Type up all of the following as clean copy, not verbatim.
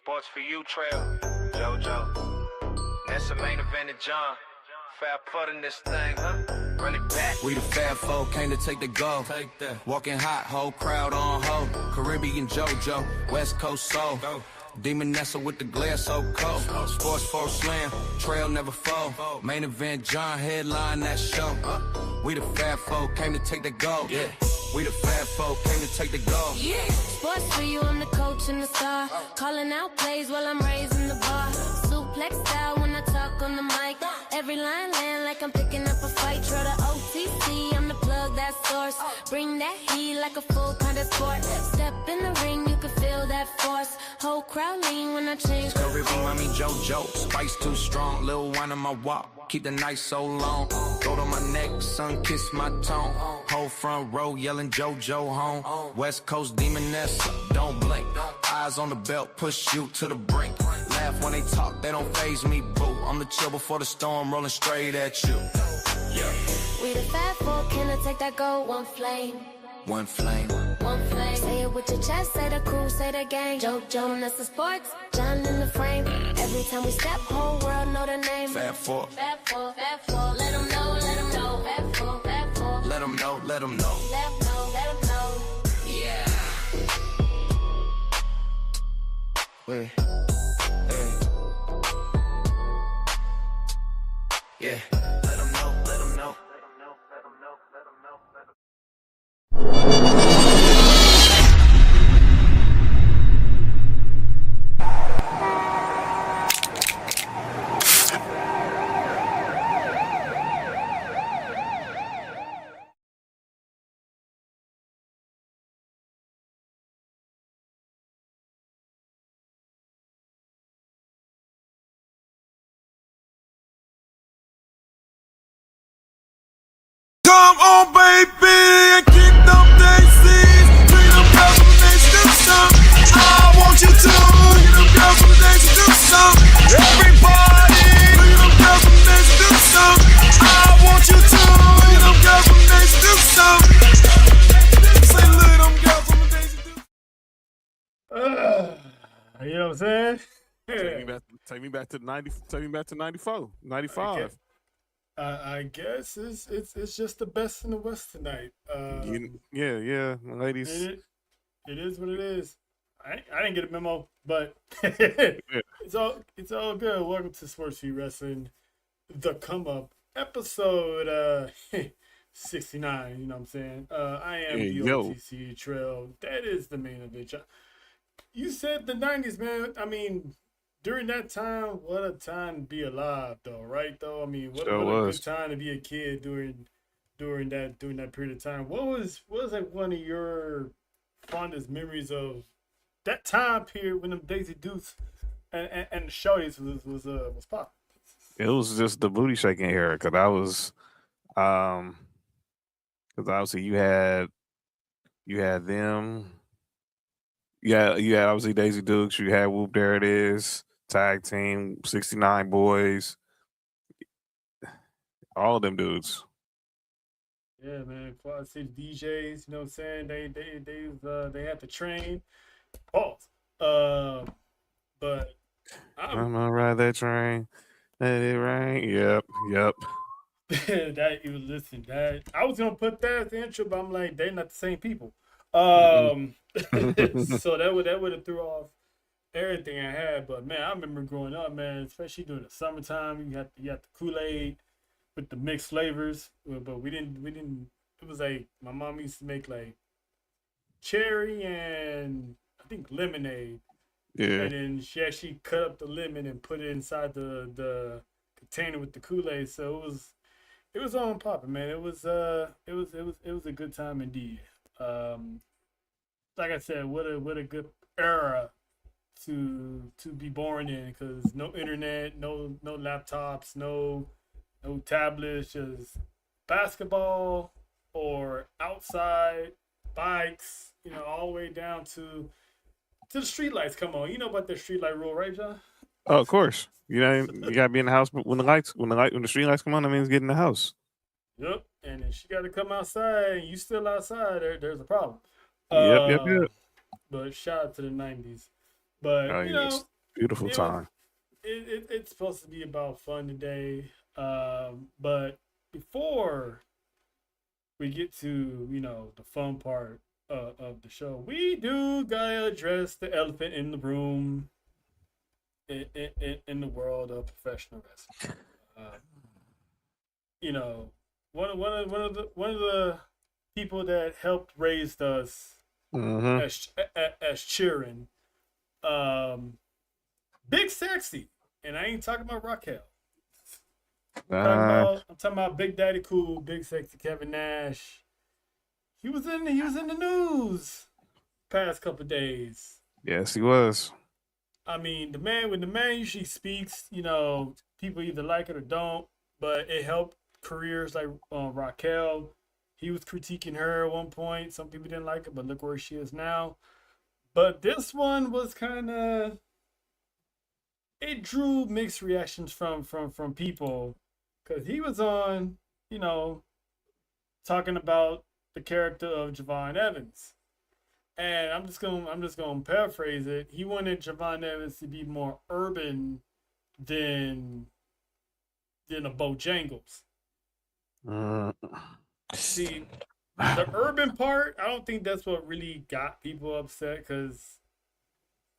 Sports for you, Trail, JoJo. That's the main event of John. Fab footing this thing, huh? Run it back. We the Fab Four, came to take the go. Take that. Walking hot, whole crowd on ho. Caribbean JoJo, West Coast Soul. Go. Demon Nessa with the glare so cold. Sports for slam, Trail never fold. Main event John, headline that show. We the Fab Four, came to take the go. Yeah. We the Fab Four, came to take the go. Yeah. Sports for you, I'm the coach and the star. Calling out plays while I'm raising the bar. Suplex style when I talk on the mic. Every line land like I'm picking up a fight. Try the OTC, I'm the plug that source. Bring that heat like a full kind of sport. Step in the ring, you can feel that force. Whole crowd lean when I change. Caribbean mommy JoJo, spice too strong. Little wine on my walk, keep the night so long. Gold on my neck, sun kiss my tone. Whole front row yelling JoJo home. West Coast Demoness, don't blink. Eyes on the belt, push you to the brink. Laugh when they talk, they don't faze me, boo. I'm the chill before the storm, rolling straight at you. Yeah. We the Fab Four, can I take that gold? One flame. One flame. One flame. Say it with your chest, say the crew, say the gang. JoJo, that's the sports, John in the frame. Every time we step, whole world know the name. Fab Four. Fab Four, Fab Four. Let them know, let them know. Fab Four, Fab Four. Let them know, let them know. Let them know, let them know. Yeah. Wait. Hey. Yeah. Let them know, let them know. Come on, baby, and keep them daisies. Bring them girls from the nation, do some. I want you to. Bring them girls from the nation, do some. Everybody, bring them girls from the nation, do some. I want you to. Bring them girls from the nation, do some. Say, look, them girls from the nation, do some. You know what I'm saying? Take me back to 90. Take me back to 94, 95. Okay. I guess it's just the best in the West tonight. Yeah, ladies. It is what it is. I didn't get a memo, but it's all good. Welcome to S4UWrestling, the come up episode 69. You know what I'm saying? I am the OTC Trail. That is the main event. You said the 90s, man. I mean, during that time, what a time to be alive, though, right? Though, I mean, what a good time to be a kid during that period of time. What was like one of your fondest memories of that time period when them Daisy Dukes and the shorties was popping? It was just the booty shaking era, because obviously you had them. You had obviously Daisy Dukes. You had Whoop, There It Is. Tag team, 69 boys, all of them dudes. Yeah, man. Quad City DJs, you know what I'm saying? They had to train. Pause. But I'm gonna ride that train. Let it rain. Yep. That I was gonna put that as the intro, but I'm like, they're not the same people. So that would have threw off everything I had. But man, I remember growing up, man, especially during the summertime, you got the Kool-Aid with the mixed flavors, but we didn't. It was like my mom used to make like cherry and I think lemonade. Yeah. And then she actually cut up the lemon and put it inside the container with the Kool-Aid. So it was on popping, man. It was a good time indeed. Like I said, what a good era to be born in, because no internet, no laptops, no tablets, just basketball or outside bikes, all the way down to the street lights come on. You know about the street light rule, right, John? Oh, of course. You gotta be in the house when the street lights come on. That means get in the house. Yep. And if she got to come outside and you still outside, there's a problem. Yep. But shout out to the 90s. But Oh, you yes. know, Beautiful it was time. it's supposed to be about fun today. But before we get to the fun part of the show, we do gotta address the elephant in the room in the world of professional wrestling. Uh, you know, one of the people that helped raise us Mm-hmm. as cheering, um, Big Sexy, and I ain't talking about Raquel. Uh, I'm talking about Big Daddy Cool, Big Sexy Kevin Nash. He was in the news past couple days. yes, he was. I mean, when the man usually speaks, people either like it or don't. But it helped careers like Raquel. He was critiquing her at one point. Some people didn't like it, but look where she is now. But this one was kind of, it drew mixed reactions from people because he was on, you know, talking about the character of Javon Evans. And I'm just gonna paraphrase it. He wanted Javon Evans to be more urban than a Bojangles. Mm. See, the urban part, I don't think that's what really got people upset because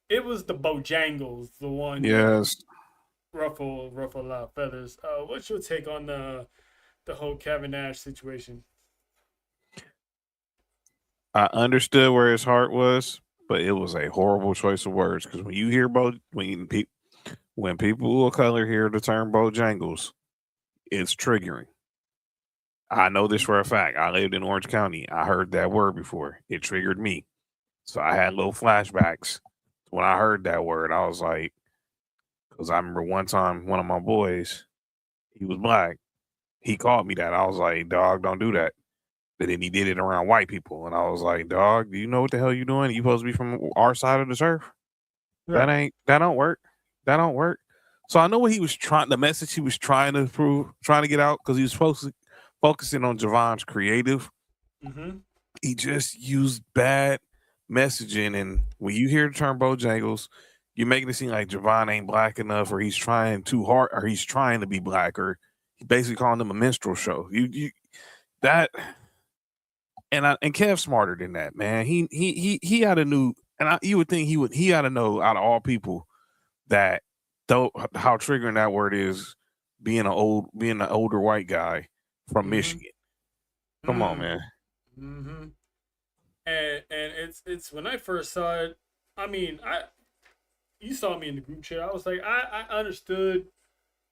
it was the Bojangles, the one Yes, ruffle a lot of feathers. What's your take on the whole Kevin Nash situation? I understood where his heart was, but it was a horrible choice of words because when you hear when people of color hear the term Bojangles, it's triggering. I know this for a fact. I lived in Orange County. I heard that word before. It triggered me. So I had little flashbacks. When I heard that word, I was like, because I remember one time one of my boys, he was black. He called me that. I was like, dog, don't do that. But then he did it around white people. And I was like, dog, do you know what the hell you doing? You supposed to be from our side of the turf? Right. That don't work. That don't work. So I know what he was trying, the message he was trying to prove, trying to get out, because he was focusing on Javon's creative. Mm-hmm. He just used bad messaging. And when you hear the term Bojangles, you're making it seem like Javon ain't black enough, or he's trying too hard, or he's trying to be black, or he basically calling them a minstrel show. You that and Kev's smarter than that, man. He had a new, and you would think he had to know out of all people that though how triggering that word is, being an older white guy from Mm-hmm. Michigan. Come on, Mm. man. Mm-hmm. And it's when I first saw it, I mean, I you saw me in the group chat. I was like, I understood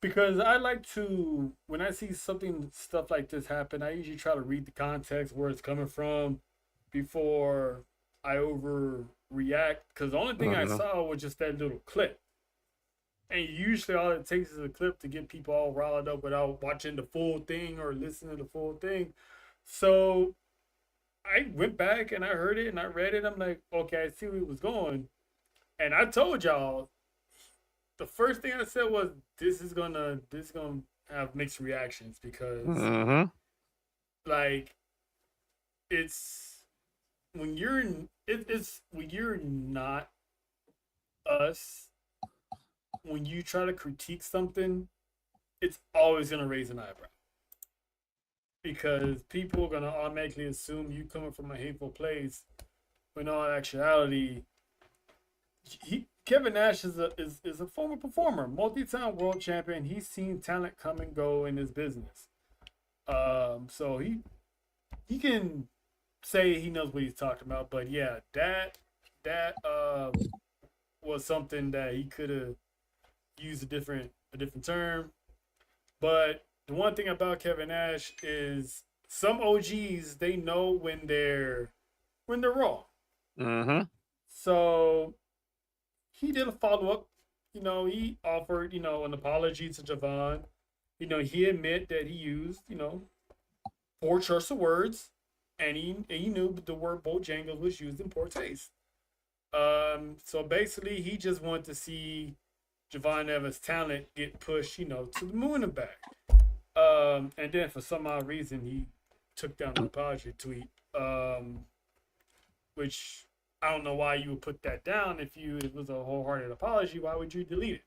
because I like to when I see stuff like this happen, I usually try to read the context where it's coming from before I overreact. Because the only thing I Mhm. saw was just that little clip. And usually all it takes is a clip to get people all riled up without watching the full thing or listening to the full thing. So I went back and I heard it and I read it. I'm like, okay, I see where it was going. And I told y'all the first thing I said was this is gonna have mixed reactions because Mhm. like it's it's when you're not us, when you try to critique something, it's always gonna raise an eyebrow. Because people are gonna automatically assume you coming from a hateful place when in all actuality Kevin Nash is a former performer, multi-time world champion. He's seen talent come and go in his business. So he can say he knows what he's talking about. But yeah, that was something that he could have used a different term. But the one thing about Kevin Nash is some OGs they know when they're wrong. Mhm. So he did a follow up. He offered, an apology to Javon. He admitted that he used, poor choice of words, and he knew the word Bojangles was used in poor taste. So basically, he just wanted to see Javon Evans' talent get pushed, to the moon and back. And then for some odd reason, he took down the apology tweet, which I don't know why you would put that down if it was a wholehearted apology. Why would you delete it?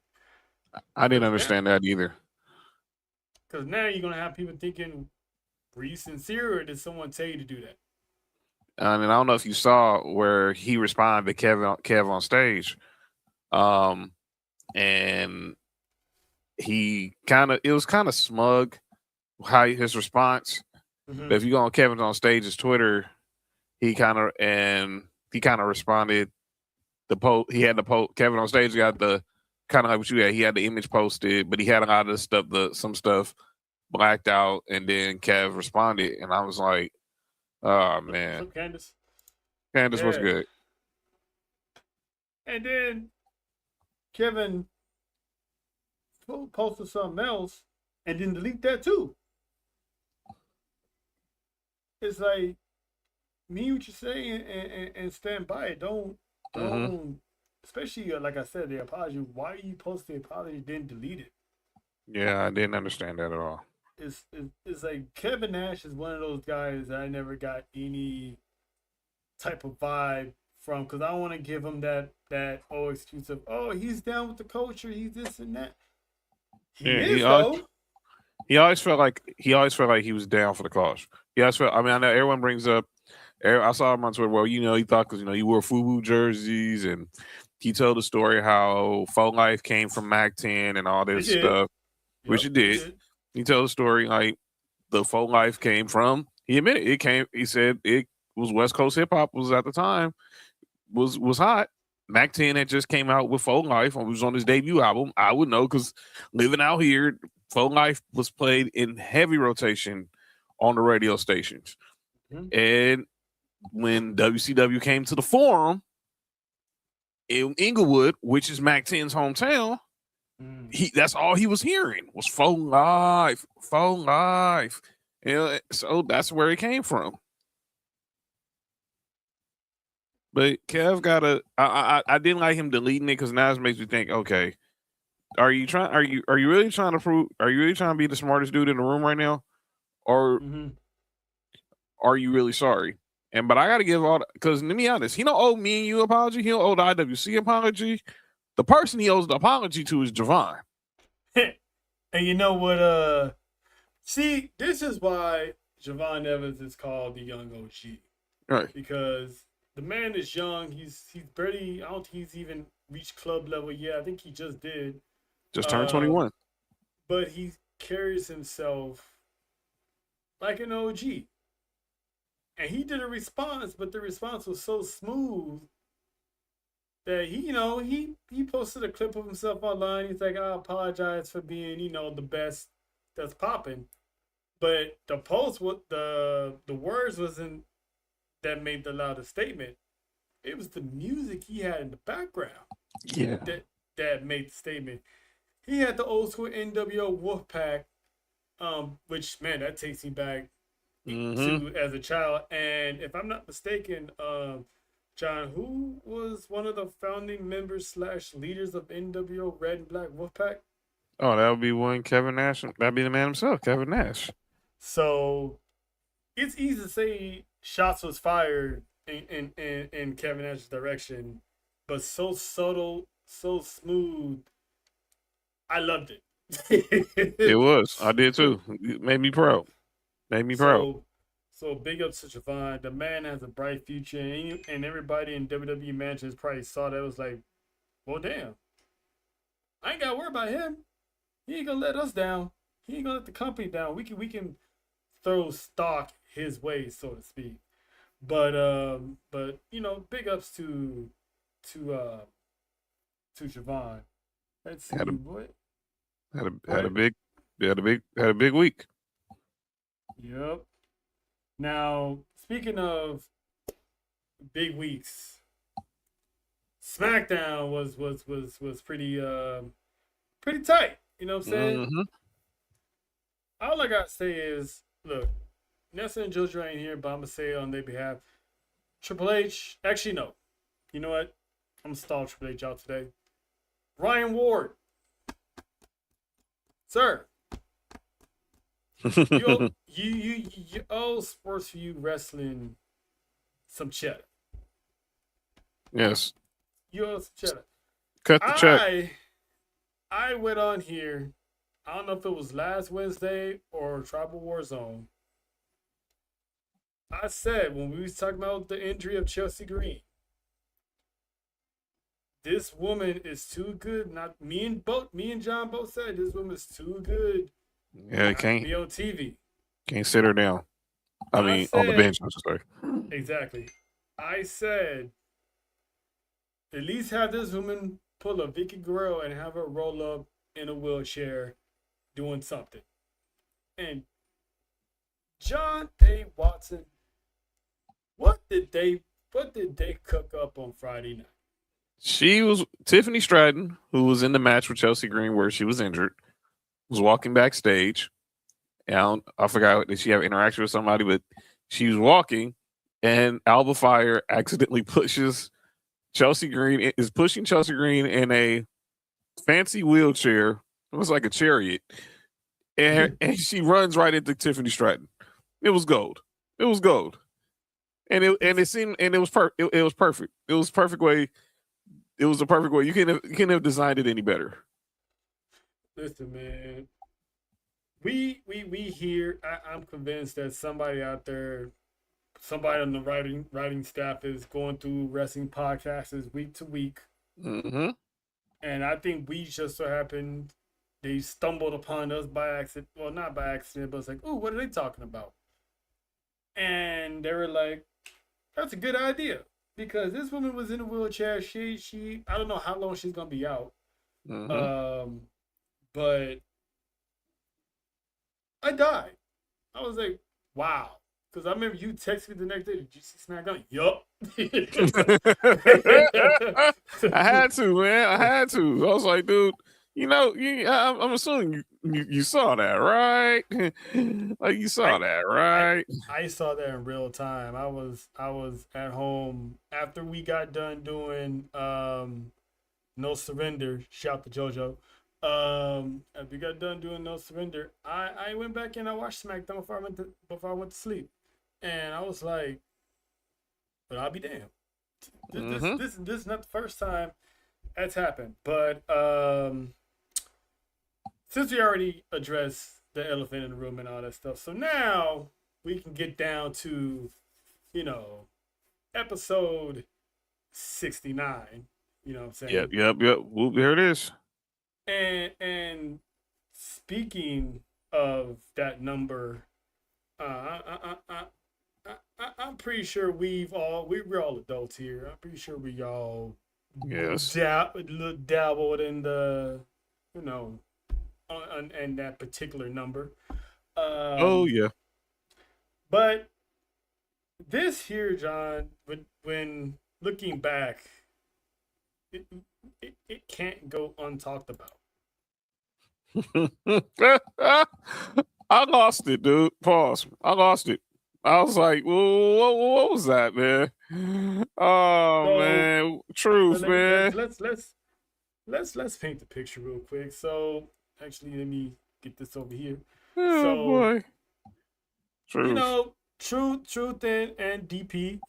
I didn't understand that either. Because now you're gonna have people thinking, were you sincere or did someone tell you to do that? And I don't know if you saw where he responded to Kev on stage. And it was kind of smug how his response. Mm-hmm. But if you go on Kevin's on stage's Twitter, he kind of responded. He had the post. Kevin on stage got the kind of like what you had. He had the image posted, but he had a lot of stuff, some stuff blacked out, and then Kev responded, and I was like, "Oh man, What's up, Candace? Candace was good." And then Kevin posted something else and then delete that too. It's like, mean what you say and stand by it. Don't, especially like I said, the apology. Why you post the apology then delete it? Yeah, I didn't understand that at all. It's like Kevin Nash is one of those guys that I never got any type of vibe from, because I don't want to give him that excuse of, oh, he's down with the culture, he's this and that. He always felt like he was down for the cause. He always felt. I mean, I know everyone brings up. I saw him on Twitter. Well, he thought because he wore FUBU jerseys, and he told the story how Faux Life came from Mac 10 and all this stuff, which it did. He told the story like the Faux Life came from. He admitted it came. He said it was West Coast hip hop was at the time was hot. Mac 10 had just came out with Faux Life. It was on his debut album. I would know because living out here, Faux Life was played in heavy rotation on the radio stations. Mm-hmm. And when WCW came to the Forum in Inglewood, which is Mac 10's hometown, that's all he was hearing was Faux Life, Faux Life. So that's where it came from. But Kev I didn't like him deleting it because now it makes me think, okay, are you really trying to be the smartest dude in the room right now? Or are you really sorry? But I gotta give because to be honest, he don't owe me and you an apology, he don't owe the IWC apology. The person he owes the apology to is Javon. And you know what, see, this is why Javon Evans is called the young OG. Right. Because the man is young. He's barely, I don't think he's even reached club level yet. I think he just did. Just turned 21. But he carries himself like an OG. And he did a response, but the response was so smooth that he posted a clip of himself online. He's like, I apologize for being, the best that's popping. But the post, the words wasn't that made the loudest statement. It was the music he had in the background. Yeah. That made the statement. He had the old school NWO Wolfpack, which, man, that takes me back to as a child. And if I'm not mistaken, John, who was one of the founding members / leaders of NWO Red and Black Wolfpack? Oh, that would be one Kevin Nash. That'd be the man himself, Kevin Nash. So it's easy to say shots was fired in Kevin Nash's direction, but so subtle, so smooth. I loved it. It was. I did too. It made me proud. So big ups to Javon. The man has a bright future, and everybody in WWE management probably saw that. Was like, well, damn, I ain't gotta worry about him. He ain't gonna let us down. He ain't gonna let the company down. We can throw stock his way, so to speak. But big ups to Javon. Let's see what had a big week. Yep. Now, speaking of big weeks, SmackDown was pretty tight. You know what I'm saying? Mm-hmm. All I gotta say is, look, Nessa and JoJo ain't here, but I'm gonna say it on their behalf. Triple H, actually no. You know what? I'm gonna stall Triple H out today. Ryan Ward, sir. You owe S4UWrestling some cheddar. Yes. You owe us a cheddar. Cut the check. I went on here. I don't know if it was last Wednesday or Tribal War Zone. I said when we was talking about the injury of Chelsea Green, this woman is too good. Not me and John both said this woman is too good. Yeah, not to be on TV. Can't sit her down. I mean, on the bench, I should say. Exactly. I said, at least have this woman pull a Vicky Guerrero and have her roll up in a wheelchair doing something. And John A. Watson, what did they cook up on Friday night? She was Tiffany Stratton, who was in the match with Chelsea Green where she was injured, was walking backstage. And I forgot, did she have interaction with somebody? But she was walking, and Alba Fire accidentally pushes Chelsea Green, is pushing Chelsea Green in a fancy wheelchair. It was like a chariot. And she runs right into Tiffany Stratton. It was gold. It was gold. And it seemed, and it was perfect. It was perfect. It was perfect way. It was a perfect way. You couldn't have designed it any better. Listen, man. We hear. I'm convinced that somebody out there, somebody on the writing staff is going through wrestling podcasts week to week. Mm-hmm. And I think we just so happened they stumbled upon us by accident. Well, not by accident, but it's like, ooh, what are they talking about? And they were like, that's a good idea. Because this woman was in a wheelchair. She I don't know how long she's gonna be out. Mm-hmm. But I died. I was like, wow. Because I remember you texted me the next day. Did you see SmackDown? Yup. I had to, man. I had to. I was like, dude, I'm assuming you saw that, right? Like you saw that, right? I saw that in real time. I was at home after we got done doing No Surrender. Shout to JoJo. As we got done doing No Surrender, I went back and I watched SmackDown before I went to sleep, and I was like, but I'll be damned. This is not the first time that's happened. But since we already addressed the elephant in the room and all that stuff, so now we can get down to, episode 69. You know what I'm saying? Yep. Whoop, here it is. And speaking of that number, I'm pretty sure we're all adults here. I'm pretty sure we all dabbled in the, on that particular number. Oh yeah. But this here, John, when looking back, it can't go untalked about. I lost it, dude. Pause. I lost it. I was like, well, what was that, man? Oh man, truth, so man. Let's paint the picture real quick. So actually, let me get this over here. Oh boy. Truth. Truth and DP,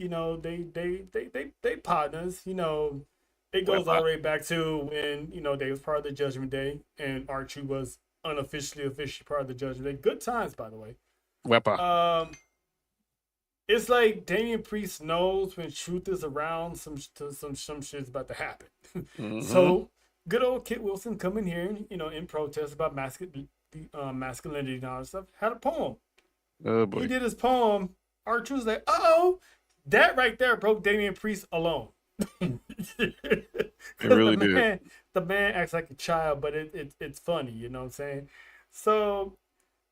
they partners. It goes all the way back to when they was part of the Judgment Day, and R-Truth was officially part of the Judgment Day. Good times, by the way. Wepa. It's like Damian Priest knows when Truth is around, some shit's about to happen. Mm-hmm. So good old Kit Wilson coming here, in protest about masculinity and all that stuff, had a poem. Oh boy. He did his poem. R-Truth was like, oh, that right there broke Damian Priest alone. It really did. The man acts like a child, but it's funny, you know what I'm saying? So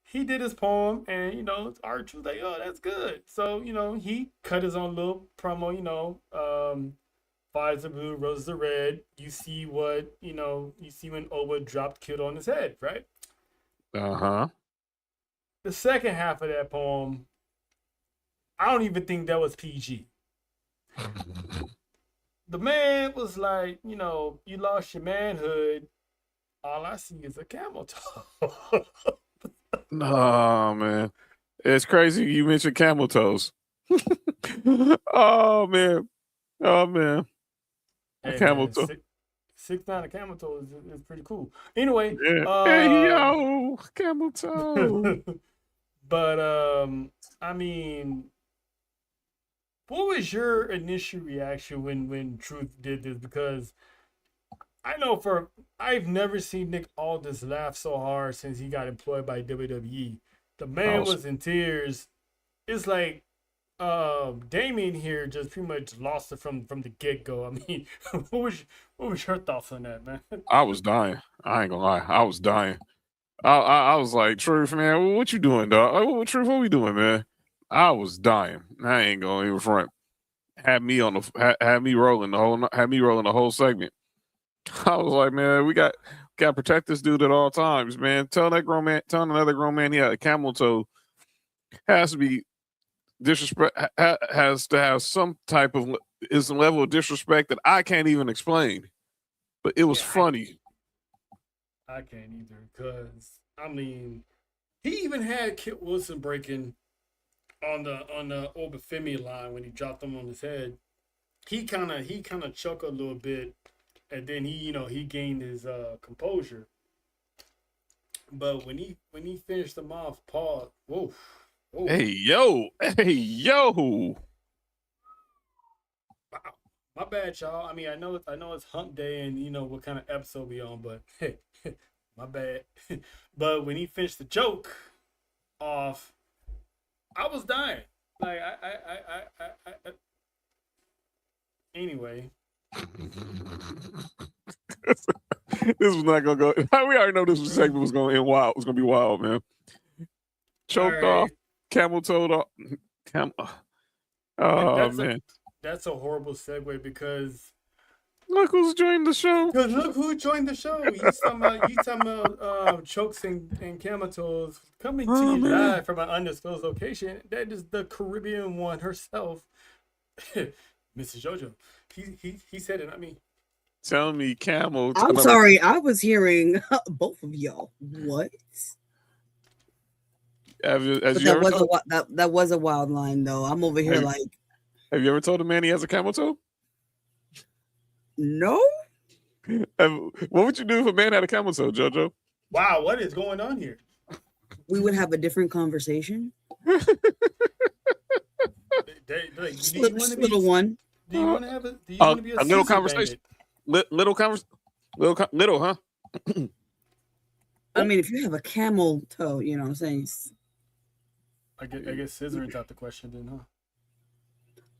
he did his poem, and R-Truth like, oh, that's good. So he cut his own little promo. Fires are blue, roses are red. You see what you see when Oba dropped Kid on his head, right? Uh-huh. The second half of that poem, I don't even think that was PG. The man was like, you lost your manhood. All I see is a camel toe. Oh man, it's crazy. You mentioned camel toes. Oh man. Hey Camel man, toe. 6'9" a camel toe is pretty cool. Anyway, Yeah. Hey yo, camel toe. but I mean, what was your initial reaction when Truth did this? Because I've never seen Nick Aldis laugh so hard since he got employed by WWE. The man Oh, was in tears. It's like Damien here just pretty much lost it from the get go. I mean, what was your thoughts on that, man? I was dying. I ain't gonna lie. I was dying. I was like, Truth, man, what you doing, dog? Like, Truth, what we doing, man? I was dying. I ain't going even front. Had me rolling the whole segment. I was like, man, we got to protect this dude at all times, man. Tell another grown man he had a camel toe has to be disrespect has to have some type of is a level of disrespect that I can't even explain. But it was Yeah, funny. I can't either, because I mean, he even had Kit Wilson breaking on the Obafemi line when he dropped him on his head. He kind of chuckled a little bit, and then he gained his composure. But when he finished them off, Paul, whoa, whoa, Hey yo, hey yo. wow. My bad, y'all. I mean, I know it's Hump Day, and you know what kind of episode we on, but hey, my bad. But when he finished the joke off, I was dying. Like I anyway. This was not gonna go. We already know this segment was gonna end wild. It was gonna be wild, man. Choked off, Right. camel toed off. Oh man, That's a horrible segue because look who's joined the show. look who joined the show. You talking about chokes and camel toes coming to Oh you man, live from an undisclosed location. That is the Caribbean one herself, Mrs. JoJo. He said it, not me. tell me camel. I'm sorry, I was hearing both of y'all. What? Have you But ever told, that was a wild line though. I'm over here Have- like, have you ever told a man he has a camel toe? no. What would you do if a man had a camel toe, JoJo? Wow, what is going on here? We would have a different conversation. Like, Just little one. Do you want to have a? Do you want to be a little Caesar conversation? bandit? Little, huh? I mean, if you have a camel toe, you know what I'm saying? I guess scissoring's out the question then, huh?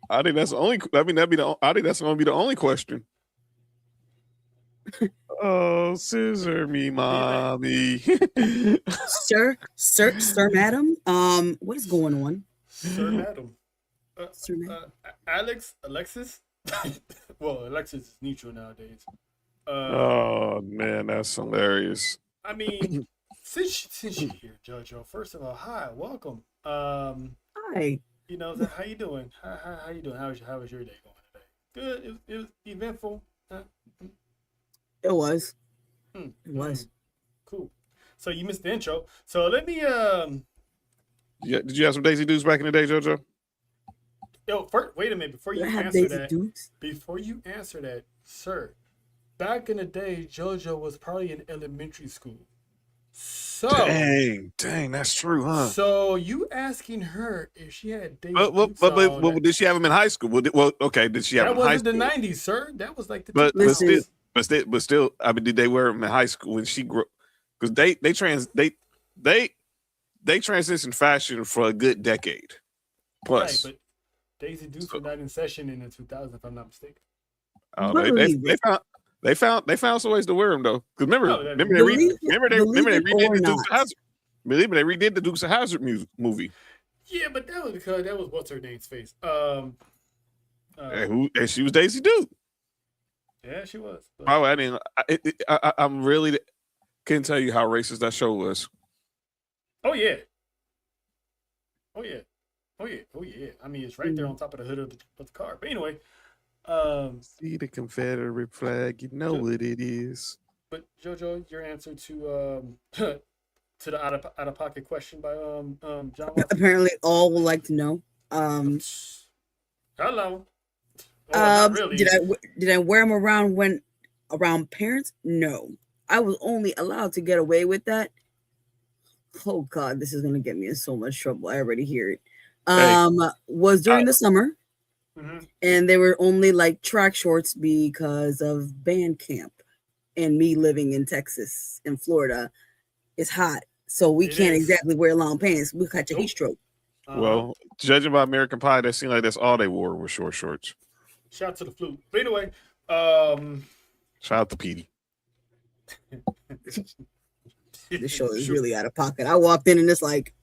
I think that's the only. I mean, I think that's going to be the only question. Oh, scissor me, mommy. Sir, madam. What is going on? Sir, madam. Sir, madam. Alexis. Well, Alexis is neutral nowadays. Oh man, that's hilarious. I mean, since you're here, JoJo. First of all, hi, welcome. Hi. You know, how you doing? How you doing? How was your day going today? Good. It was eventful. It was. It was. Cool. So you missed the intro. So let me Yeah, did you have some Daisy Dukes back in the day, JoJo? Yo, first, wait a minute before you answer Daisy that. Dukes? Before you answer that, sir, back in the day, JoJo was probably in elementary school. So Dang, that's true, huh? So you asking her if she had Daisy But did she have him in high school? Okay, did she have him that in high wasn't school? the '90s, sir. That was like the But 2000s. still, I mean, did they wear him in high school when she grew? Because they transitioned fashion for a good decade plus. Right, but Daisy Dukes were not in session in the 2000s, if I'm not mistaken. They found some ways to wear them though. Because remember they redid the Dukes of Hazzard movie. Yeah, but that was because that was what's her name's face. And she was Daisy Duke. Yeah, she was. But... Oh, I didn't. I'm really couldn't tell you how racist that show was. Oh yeah. I mean, it's right there on top of the hood of the car. But anyway, see the Confederate flag, you know what it is. But JoJo, your answer to to the out of pocket question by John Watson. Apparently, all would like to know. Hello. Well, not really. Did I wear them around parents? No. I was only allowed to get away with that. Oh God, this is gonna get me in so much trouble. I already hear it. Hey, Was during the summer, Mhm. and they were only like track shorts because of band camp, and me living in Texas, in Florida, it's hot, so we It can't is. exactly wear long pants. We catch a heat Nope. stroke. well, judging by American Pie, that seemed like that's all they wore was short shorts. Shout out to the flute. But anyway, um, Shout out to Petey. This show is really out of pocket. I walked in and it's like,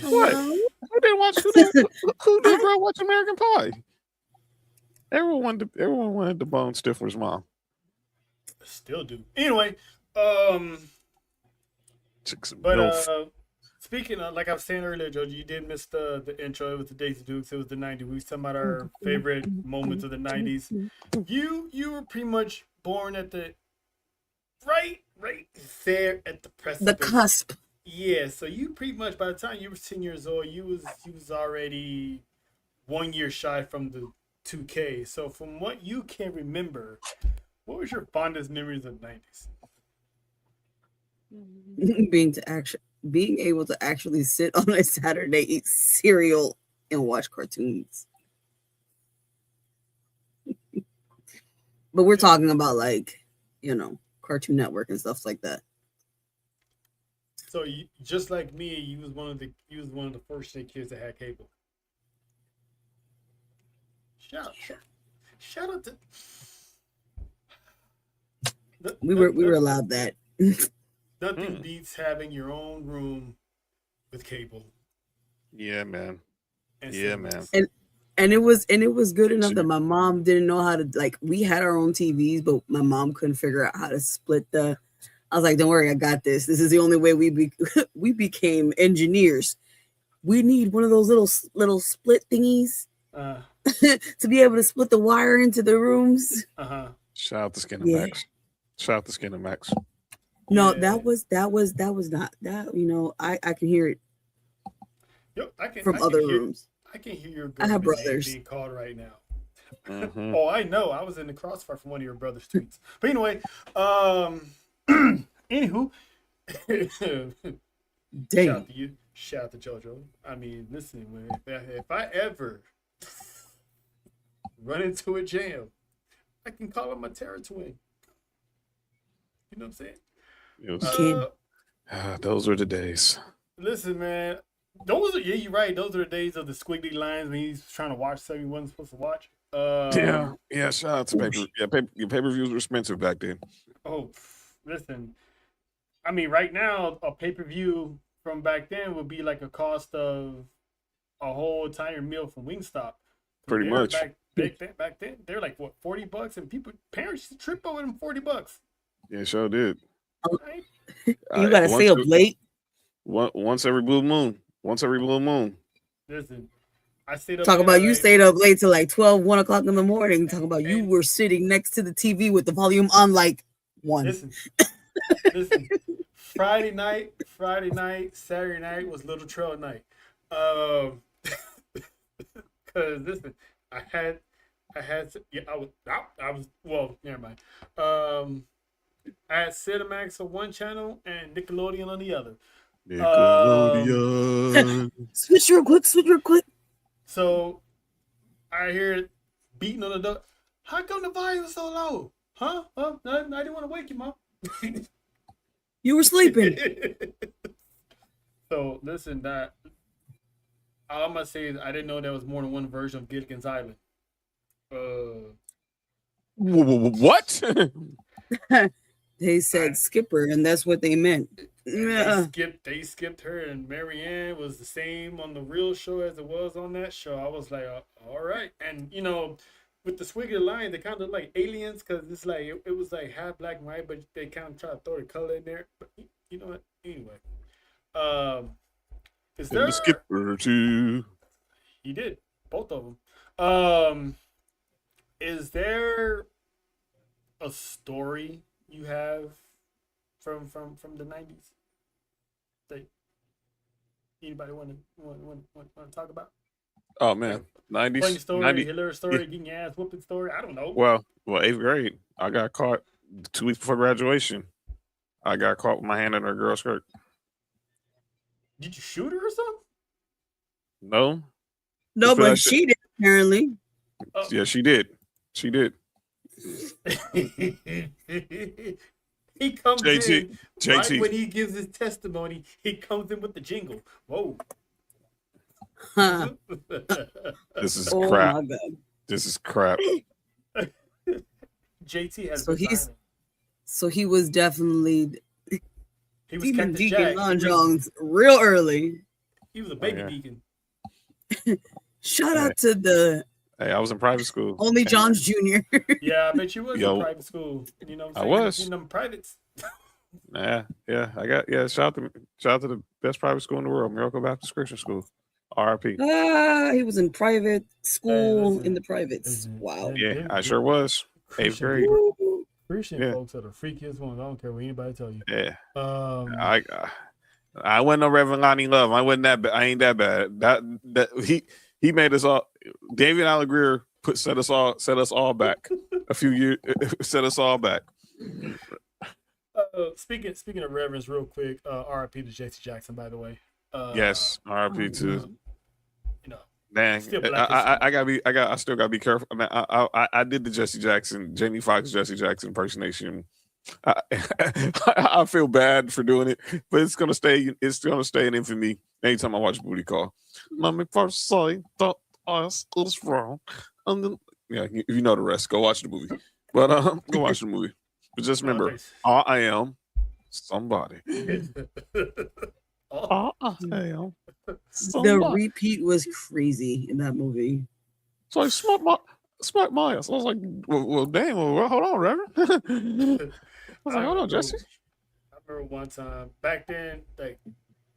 What? hello? Who didn't watch? Who didn't grow up watching American Pie? Everyone wanted the Bone Stifler's mom. Still do. Anyway, Took some but milf. speaking of, like I was saying earlier, Joe, you did miss the intro. It was the Daisy Dukes. It was the '90s. We was talking about our favorite moments of the '90s. You were pretty much born at the right there at the precipice. The cusp. Yeah, so you pretty much by the time you were 10 years old, you was already 1 year shy from the 2K. So from what you can remember, what was your fondest memories of the 90s? Being able to actually sit on a Saturday, eat cereal, and watch cartoons. But we're talking about like, Cartoon Network and stuff like that. So you, just like me, you was one of the first kids that had cable. Shout out to We were allowed that. Nothing beats having your own room with cable. Yeah, man. And Yeah, man. And it was good enough that my mom didn't know how to, like, we had our own TVs, but my mom couldn't figure out how to split the. I was like, don't worry, I got this. This is the only way we became engineers. We need one of those little split thingies to be able to split the wire into the rooms. Shout out to Skinner Max. Shout out to Skinner Max. No, that was not that. I can hear it from other rooms. I can hear your I have government name brothers. being called right now. Mhm. Oh, I know. I was in the crossfire from one of your brother's tweets. But anyway, anywho, Dang. shout out to you. Shout out to JoJo. I mean, listen, if I ever run into a jam, I can call him my Terra twin. You know what I'm saying? Those were the days. Listen, man. You're right. Those are the days of the squiggly lines when he's trying to watch something he wasn't supposed to watch. Yeah. Shout out to paper. Yeah, your pay-per-views were expensive back then. Oh, listen. I mean, right now a pay-per-view from back then would be like a cost of a whole entire meal from Wingstop. Pretty much. Back then, they're like what, $40, and parents used to trip over them $40. Yeah, sure did. Right? You gotta stay up late. Once every blue moon. Listen, I stayed up. Talk about you stayed up late till like 12, 1 o'clock in the morning. Talk about you were sitting next to the TV with the volume on like 1. Listen. Friday night, Saturday night was Little Trail night. Cause listen, I was well, never mind. I had Cinemax on one channel and Nickelodeon on the other. Nickelodeon. Switch real quick. So I hear it beating on the door. How come the volume is so low? Huh? I didn't want to wake you, Mom. You were sleeping. So listen, that all I'm gonna say is I didn't know there was more than one version of Gilligan's Island. What? They said Skipper, and that's what they meant. They skipped her, and Marianne was the same on the real show as it was on that show. I was like, all right. And with the squiggly line, they kind of like aliens, because it's like it was like half black and white, but they kind of try to throw the color in there. But you know what? Anyway, is there the Skipper too? He did both of them. Is there a story you have from the 90s that anybody want to talk about? Oh man, Funny 90s, story, 90. hilarious story, getting your ass whooping story. I don't know. Well, 8th grade. I got caught 2 weeks before graduation. I got caught with my hand in her girl skirt. Did you shoot her or something? No, No, just for that but shit. she did apparently. Yeah, she did. She did. He comes JT, in JT. right when he gives his testimony. He comes in with the jingle. Whoa! Huh. This is Oh crap. my god. This is crap. JT has So been he's silent. so he was definitely He was Demon Captain Deacon Jack. Long John's real early. He was a baby yeah. deacon. Shout out to the Hey, I was in private school. Only John's Jr. Yeah, I bet you was Yo. in private school. You know what I I'm saying? was. You know, them privates. Yeah. I got shout out to the best private school in the world, Miracle Baptist Christian School. RIP. He was in private school listen, in the privates. listen, Wow. Yeah, I sure was. 8th grade. Woo. Christian Yeah. folks are the freakiest ones. I don't care what anybody tell you. Yeah. Um, I wasn't no Reverend Lonnie Love. I wasn't that bad. I ain't that bad. That he made us all. David Allen Greer set us all back a few years. Set us all back. speaking of reverends, real quick. R.I.P. to J.C. Jackson, by the way. Yes, RIP to. You know, Dang, still Black I still gotta be careful. I mean, I did the Jamie Foxx Jesse Jackson impersonation. I feel bad for doing it, but it's gonna stay in infamy anytime I watch Booty Call. Let me first say that I was wrong, and then you know the rest. Go watch the movie, but go watch the movie. But just remember, I am somebody. I am somebody. The repeat was crazy in that movie. So I smacked my ass. I was like, well damn, well, hold on, Reverend. I was like, hold on, Jesse. I remember one time back then, like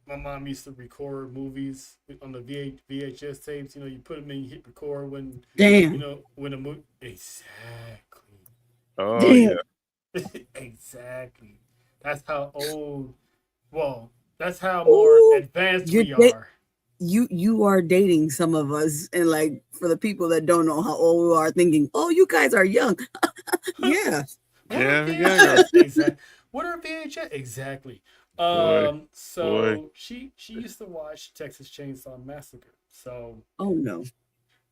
my mom used to record movies on the VHS tapes. You know, you put them in, you hit record when Damn. you know when the movie exactly. Oh Damn. yeah. Exactly. That's how old. Well, that's how more advanced we are. You are dating some of us, and like for the people that don't know how old we are, thinking, "Oh, you guys are young." Yeah. Yeah. Exactly. What are VHS? Exactly. Boy. She used to watch Texas Chainsaw Massacre. So Oh no.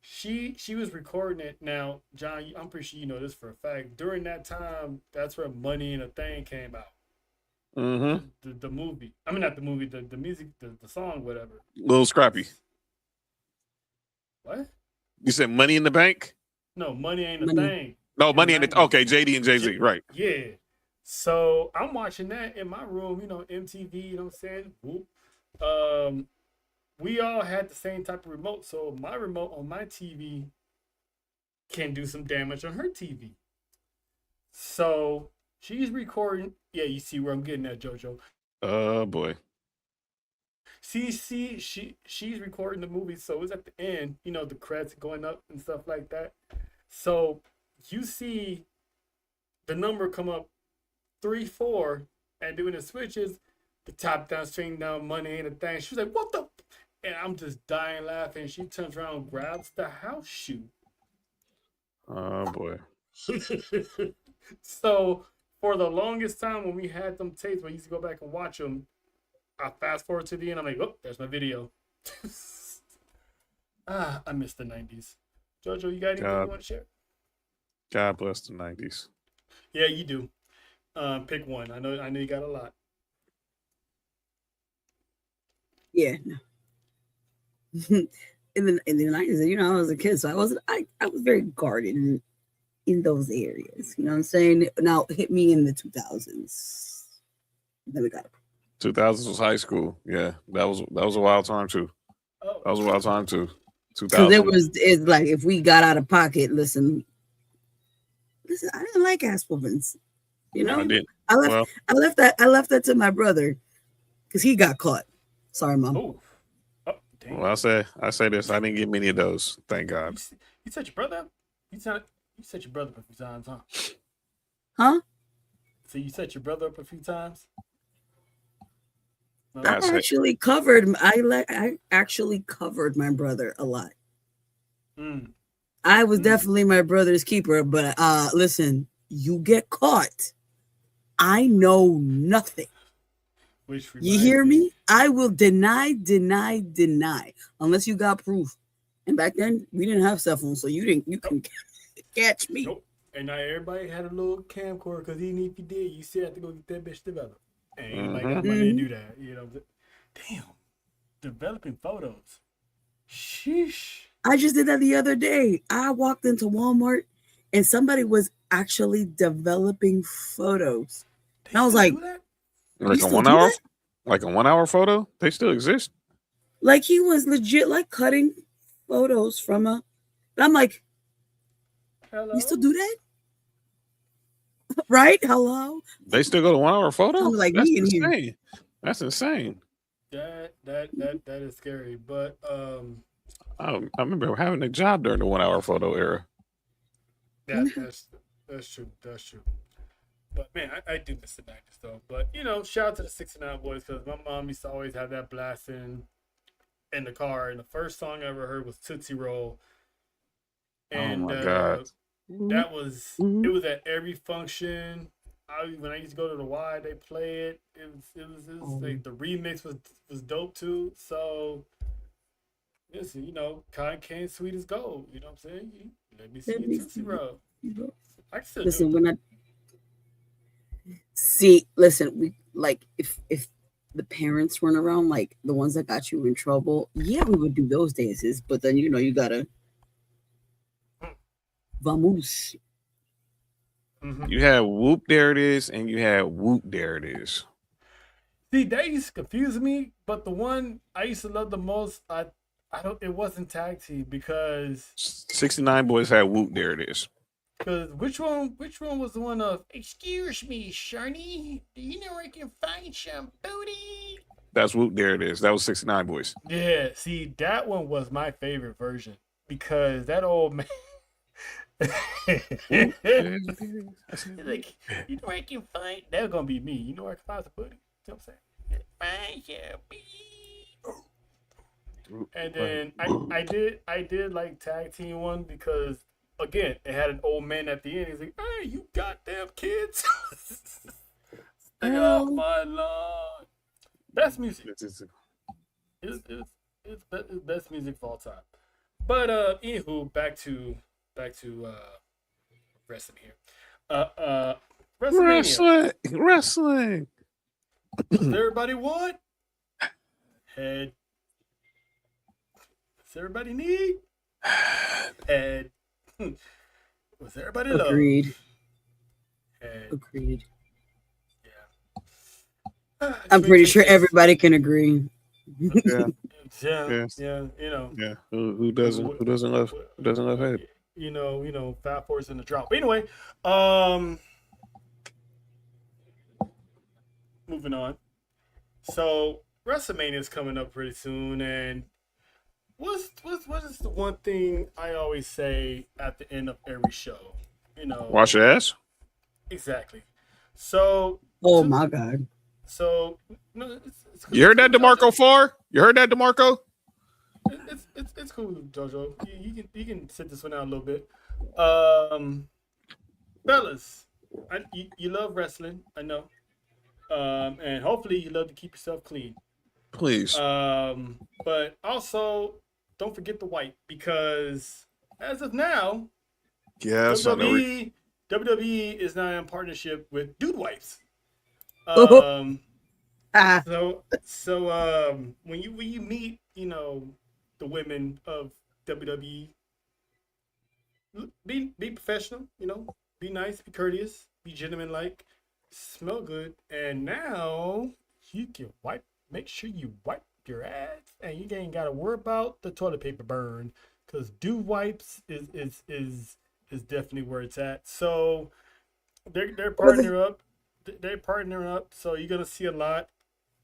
she was recording it. Now, John, I'm pretty sure you know this for a fact. During that time, that's where Money and a Thing came out. Mm-hmm. The movie. I mean, not the movie. The music. The song. Whatever. Little Scrappy. What? You said Money in the Bank? No, Money ain't a Money. thing. No, Money in the. Okay, JD and Jay Z. Right. Yeah. So I'm watching that in my room, you know, MTV, you know what I'm saying? Whoop. We all had the same type of remote, so my remote on my TV can do some damage on her TV. So she's recording. Yeah, you see where I'm getting at, JoJo. Oh boy. She's recording the movie, so it's at the end, you know, the credits going up and stuff like that. So you see the number come up 3-4, and doing the switches, the top down, string down, Money ain't a thing. She's like, "What the?" And I'm just dying laughing. She turns around and grabs the house shoe. Oh boy. So for the longest time when we had them tapes, when I used to go back and watch them, I fast forward to the end. I'm like, "Oh, there's my video." I miss the 90s. JoJo, you got anything you want to share? God bless the 90s. Yeah, you do. Pick one. I know you got a lot. Yeah. in the 90s, you know, I was a kid, so I was very guarded in those areas. You know what I'm saying? Now hit me in the 2000s. Then we got it. 2000s was high school. Yeah, that was a wild time too. Oh. That was a wild time too. 2000. So it's like if we got out of pocket, listen, I didn't like ass whoopings. You know, I did. I left that to my brother because he got caught. Sorry, Mom. Oh, damn. Well, I say this. I didn't get many of those. Thank God. You set your brother up? You set your brother up a few times, huh? Huh? So you set your brother up a few times? I actually covered my brother a lot. I was definitely my brother's keeper, but listen, you get caught. I know nothing. Which You hear me? I will deny, unless you got proof. And back then, we didn't have cell phones, so you can catch me. Nope. And not everybody had a little camcorder because even if you did, you still have to go get that bitch developed. And anybody got money to do that. You know, damn, developing photos. Sheesh. I just did that the other day. I walked into Walmart and somebody was actually developing photos. And I was like, like a 1 hour, like a 1 hour photo? They still exist? Like he was legit like cutting photos from a. And I'm like, hello? You still do that? Right? Hello? They still go to 1 hour photo? Sounds like That's me in insane. here. That's insane. That is scary. But I remember having a job during the 1 hour photo era. That's true. That's true. But man, I do miss the 90s though. But you know, shout out to the 69 boys because my mom used to always have that blasting in the car. And the first song I ever heard was Tootsie Roll. And oh my God. That was it was at every function. When I used to go to the Y, they play it. It was like the remix was dope too. So listen, you know, cotton candy sweet as gold. You know what I'm saying? Let me see your Tootsie Roll. I can still listen, do it. when I see, listen, we like if the parents weren't around, like the ones that got you in trouble, yeah, we would do those dances. But then you know you gotta vamos. You had whoop, there it is, and you had whoop, there it is. See, that used to confuse me, but the one I used to love the most, it wasn't tag team because 69 boys had whoop, there it is. Because which one was the one of excuse me, Shani, do you know where I can find some booty? That's whoop, there it is. That was 69 boys. Yeah, see, that one was my favorite version because that old man like, you know where I can find that was gonna be me. You know where I can find some booty? You know what I'm saying? Find some booty. And then I did like tag team one because again, it had an old man at the end. He's like, "Hey, you goddamn kids, stay off my lawn." Best music. It's best music of all time. But anywho, back to wrestling here. Wrestlemania. Wrestling. Does everybody want? Head. Does everybody need? Head. Was everybody love? Agreed. Head. Agreed. Yeah. I'm pretty sure everybody can agree. Yeah. Yeah. You know. Yeah. Who doesn't love head? You know, Fat Force in the drop. But anyway, moving on. So Wrestlemania is coming up pretty soon, and what is the one thing I always say at the end of every show? You know, Wash your ass. Exactly. So. Oh my God. So no, you heard that, DeMarco Farr? You heard that, DeMarco? It's cool, JoJo. You can sit this one out a little bit. Fellas, you love wrestling, I know. And hopefully you love to keep yourself clean. Please. But also don't forget the wipe because as of now, WWE is now in partnership with Dude Wipes. So when you meet, you know, the women of WWE, be professional, you know, be nice, be courteous, be gentleman-like, smell good, and now you can make sure you wipe your ass, and you ain't gotta worry about the toilet paper burn, because Dude Wipes is definitely where it's at. So they're partnering up. They're partnering up, so you're gonna see a lot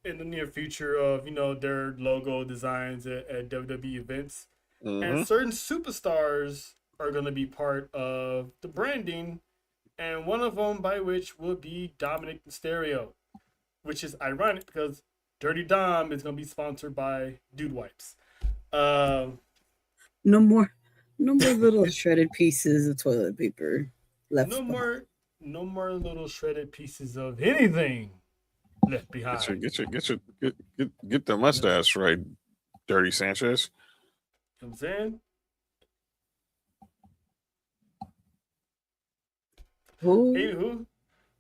in the near future of, you know, their logo designs at WWE events. And certain superstars are gonna be part of the branding, and one of them by which will be Dominic Mysterio, which is ironic because Dirty Dom is gonna be sponsored by Dude Wipes. No more No more little shredded pieces of toilet paper left No behind. more, no more little shredded pieces of anything left Get your behind. get the You know, mustache right, Dirty Sanchez. what I'm saying? Who? Anywho,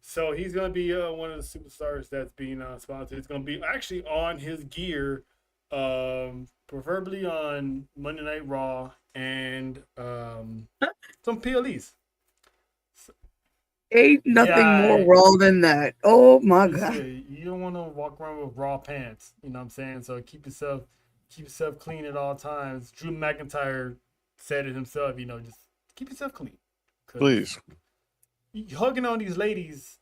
so he's gonna be one of the superstars that's being sponsored. It's gonna be actually on his gear, preferably on Monday Night Raw and some PLEs. Ain't nothing more Yeah, raw than that. Oh my you god. see, you don't want to walk around with raw pants. You know what I'm saying? So keep yourself clean at all times. Drew McIntyre said it himself. You know, just keep yourself clean, cause Please. hugging on these ladies.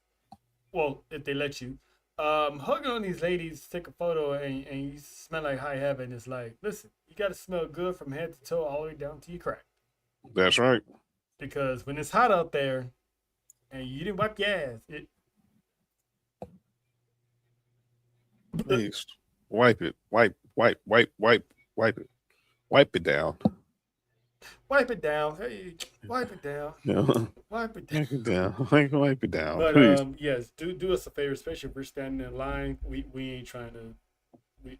Well, if they let you, hugging on these ladies, take a photo, and you smell like high heaven. It's like, listen, you got to smell good from head to toe, all the way down to your crack. That's right. Because when it's hot out there and you didn't wipe your ass, it Please. Wipe it. Wipe it. Wipe it down. wipe it down. Hey, wipe it down. Yeah. Wipe it down. Wipe it down. Wipe it down. But Please. yes, do us a favor, especially if we're standing in line. We ain't trying to. We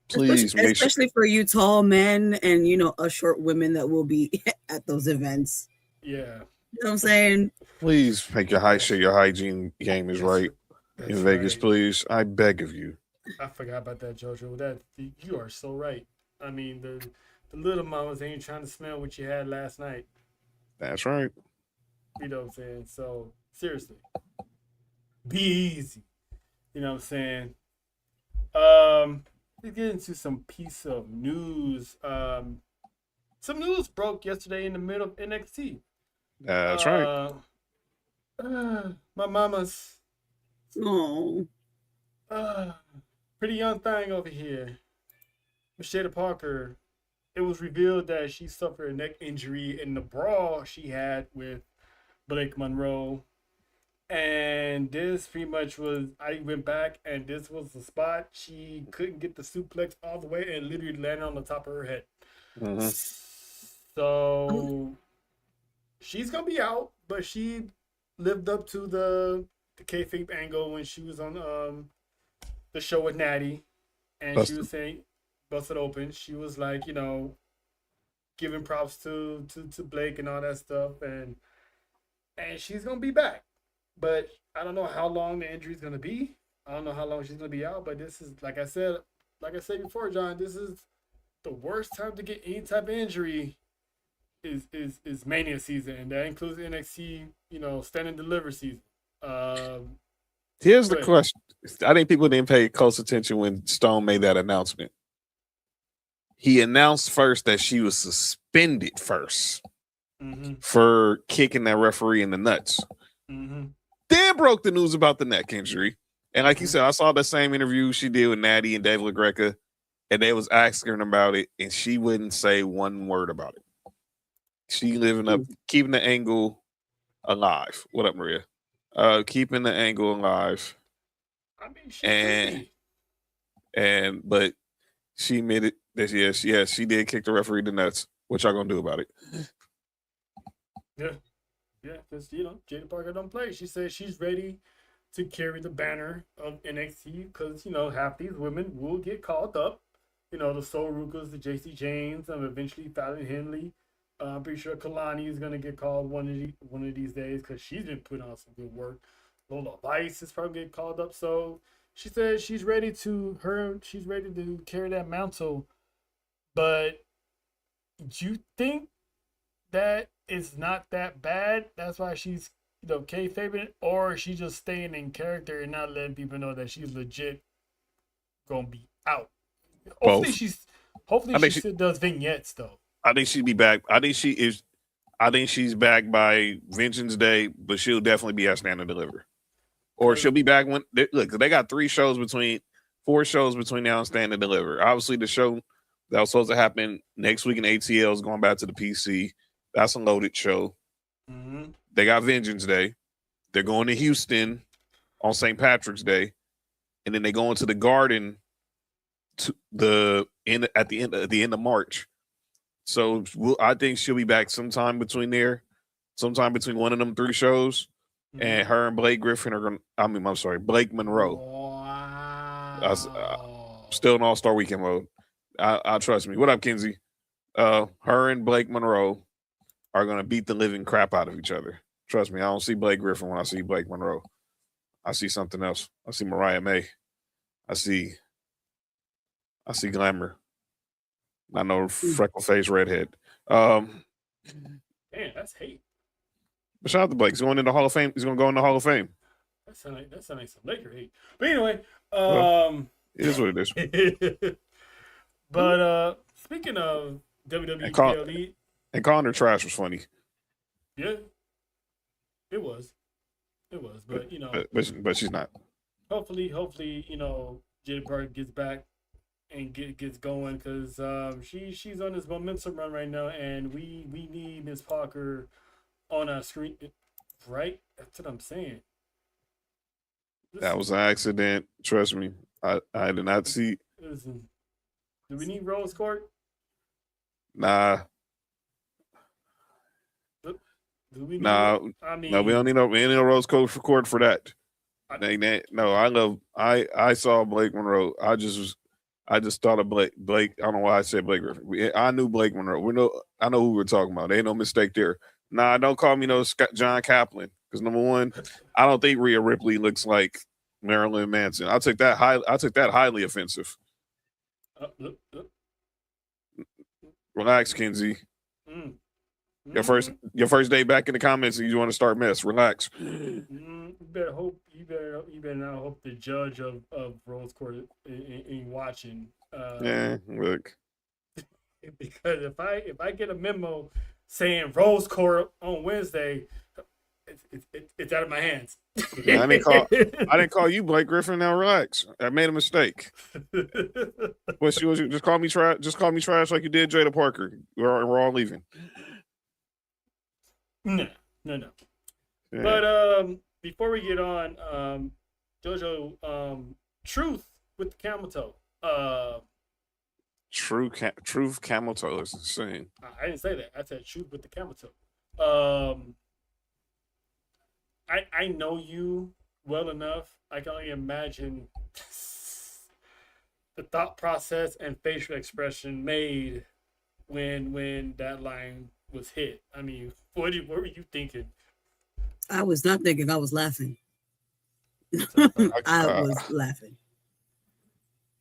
Please Especially, make sure. especially for you tall men and us short women that will be at those events. yeah. You know what I'm saying? Please make sure your hygiene game is right That's in Vegas, right. please. I beg of you. I forgot about that, JoJo. That you are so right. I mean, the little mamas ain't trying to smell what you had last night. That's right. You know what I'm saying? So seriously, be easy. You know what I'm saying? Let's get into some piece of news. Some news broke yesterday in the middle of NXT. That's right. Uh, my mama's Oh, pretty young thing over here, Michelle Parker. It was revealed that she suffered a neck injury in the brawl she had with Blake Monroe. And this pretty much was, I went back and this was the spot. She couldn't get the suplex all the way and literally landed on the top of her head. Mm-hmm. So she's going to be out, but she lived up to the kayfabe angle when she was on the show with Natty. And she was saying, busted open. She was like, giving props to Blake and all that stuff. And she's going to be back. But I don't know how long the injury is going to be. I don't know how long she's going to be out. But this is, like I said before, John, this is the worst time to get any type of injury is Mania season. And that includes NXT, stand and deliver season. Here's the question. I think people didn't pay close attention when Stone made that announcement. He announced first that she was suspended first for kicking that referee in the nuts. Mm-hmm. Then broke the news about the neck injury. And like you said, I saw the same interview she did with Natty and Dave LaGreca, and they was asking her about it, and she wouldn't say one word about it. She living up, keeping the angle alive. What up, Maria? Keeping the angle alive. I mean, she but she admitted that yes, she did kick the referee in the nuts. What y'all gonna do about it? Yeah, because Jada Parker don't play. She says she's ready to carry the banner of NXT because half these women will get called up. The Soul Rukas, the JC James, and eventually Fallon Henley. I'm pretty sure Kalani is gonna get called one of these days because she's been putting on some good work. Lola Vice is probably getting called up. So she said she's ready to carry that mantle. But do you think that it's not that bad? That's why she's kayfabing, or is she just staying in character and not letting people know that she's legit gonna be out? Hopefully she still does vignettes though. I think she'd be back. I think she's back by Vengeance Day, but she'll definitely be at Stand and Deliver. Or she'll be back when they got 4 shows between now and Stand and Deliver. Obviously, the show that was supposed to happen next week in ATL is going back to the PC. That's a loaded show. Mm-hmm. They got Vengeance Day. They're going to Houston on St. Patrick's Day, and then they go into the Garden at the end of March So I think she'll be back sometime between one of them 3 shows. And her and Blake Griffin are going to, I'm sorry, Blake Monroe. Wow. Still in All-Star Weekend mode. I trust me. What up, Kenzie? Her and Blake Monroe are going to beat the living crap out of each other. Trust me, I don't see Blake Griffin when I see Blake Monroe. I see something else. I see Mariah May. I see glamour. I know freckle-faced redhead. Damn, that's hate. But shout out to Blake. He's going into the Hall of Fame. He's going to go in the Hall of Fame. That sounds like some Laker hate. But anyway, it is what it is. But speaking of WWE Elite, and calling her trash was funny. Yeah, it was, but you know, but she's not. Hopefully, you know, Jade Park gets back and gets going because she's on this momentum run right now, and we need Miss Parker on our screen, right? That's what I'm saying. That was an accident. Trust me. I did not see. Listen, do we need Rose Court? Nah. Do we need, nah. I mean, no, we don't need no Rose Court for that. I saw Blake Monroe. I just thought of Blake. I don't know why I said Blake Griffin. I knew Blake Monroe. I know who we're talking about. There ain't no mistake there. Nah, don't call me no John Kaplan. Because number one, I don't think Rhea Ripley looks like Marilyn Manson. I'll take that highly offensive. Relax, Kenzie. Your first day back in the comments, and you want to start mess. Relax. You better not hope the judge of Rose Court ain't watching. Yeah, look. Because if I get a memo saying Rose Court on Wednesday, it's out of my hands. Yeah, I didn't call you Blake Griffin. Now relax. I made a mistake. What she was? Just call me trash. Just call me trash like you did Jada Parker. We're all leaving. No. Yeah. But before we get on, JoJo, truth with the camel toe. Truth camel toe is insane. I didn't say that. I said truth with the camel toe. I know you well enough. I can only imagine the thought process and facial expression made when that line was hit. I mean, what were you thinking? I was not thinking. I was laughing. I was laughing.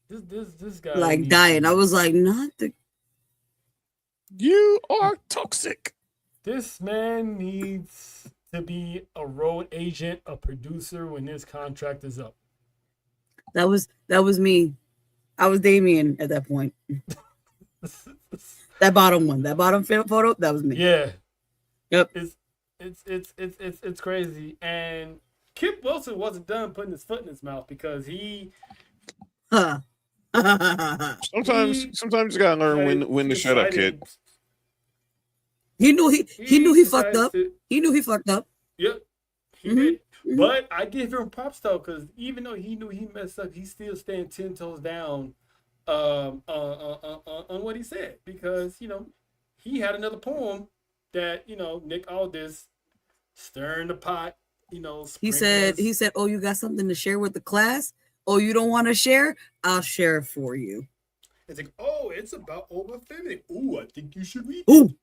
This guy like dying. I was like, not the. You are toxic. This man needs to be a road agent, a producer when his contract is up. That was me. I was Damien at that point. That bottom photo, that was me. Yeah. Yep. It's crazy. And Kip Wilson wasn't done putting his foot in his mouth because he. Sometimes you gotta learn when to shut up, kid. He knew he fucked up. He knew he fucked up. Yep. He did. But I give him props though, because even though he knew he messed up, he's still staying 10 toes down on what he said. Because, you know, he had another poem that, you know, Nick Aldis stirring the pot, you know. He said, oh, you got something to share with the class? Oh, you don't want to share? I'll share it for you. It's like, oh, it's about overfeminine. Ooh, I think you should read it.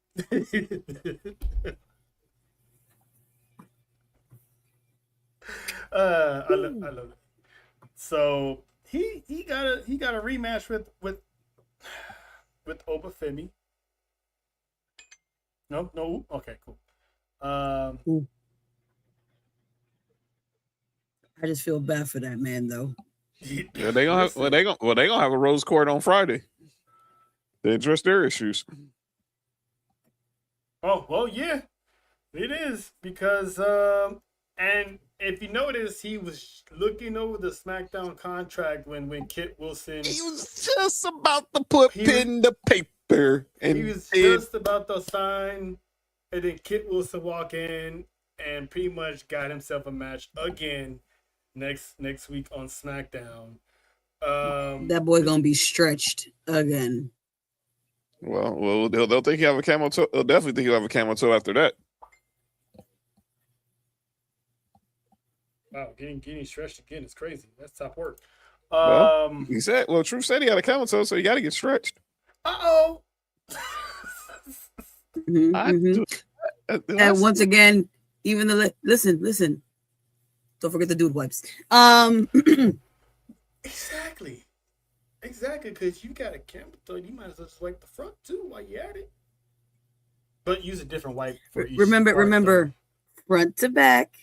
I love it. So he got a rematch with Obafemi. No, okay, cool. I just feel bad for that man though. Yeah, they gonna have a Rose Court on Friday. They address their issues. Oh well, yeah, it is because and if you notice, he was looking over the SmackDown contract when Kit Wilson. He was just about to put pen to paper, and he was just about to sign, and then Kit Wilson walk in and pretty much got himself a match again next week on SmackDown. That boy gonna be stretched again. Well, they'll think you have a camel toe. They'll definitely think you have a camel toe after that. Wow, getting stretched again is crazy. That's top work. Well, he said. Well, Truth said he had a camel toe, so you got to get stretched. Uh-oh. And once again, even the listen. Don't forget the dude wipes. Exactly, because you got a camel toe, you might as well just wipe the front too while you're at it. But use a different wipe for each Remember, part, front to back,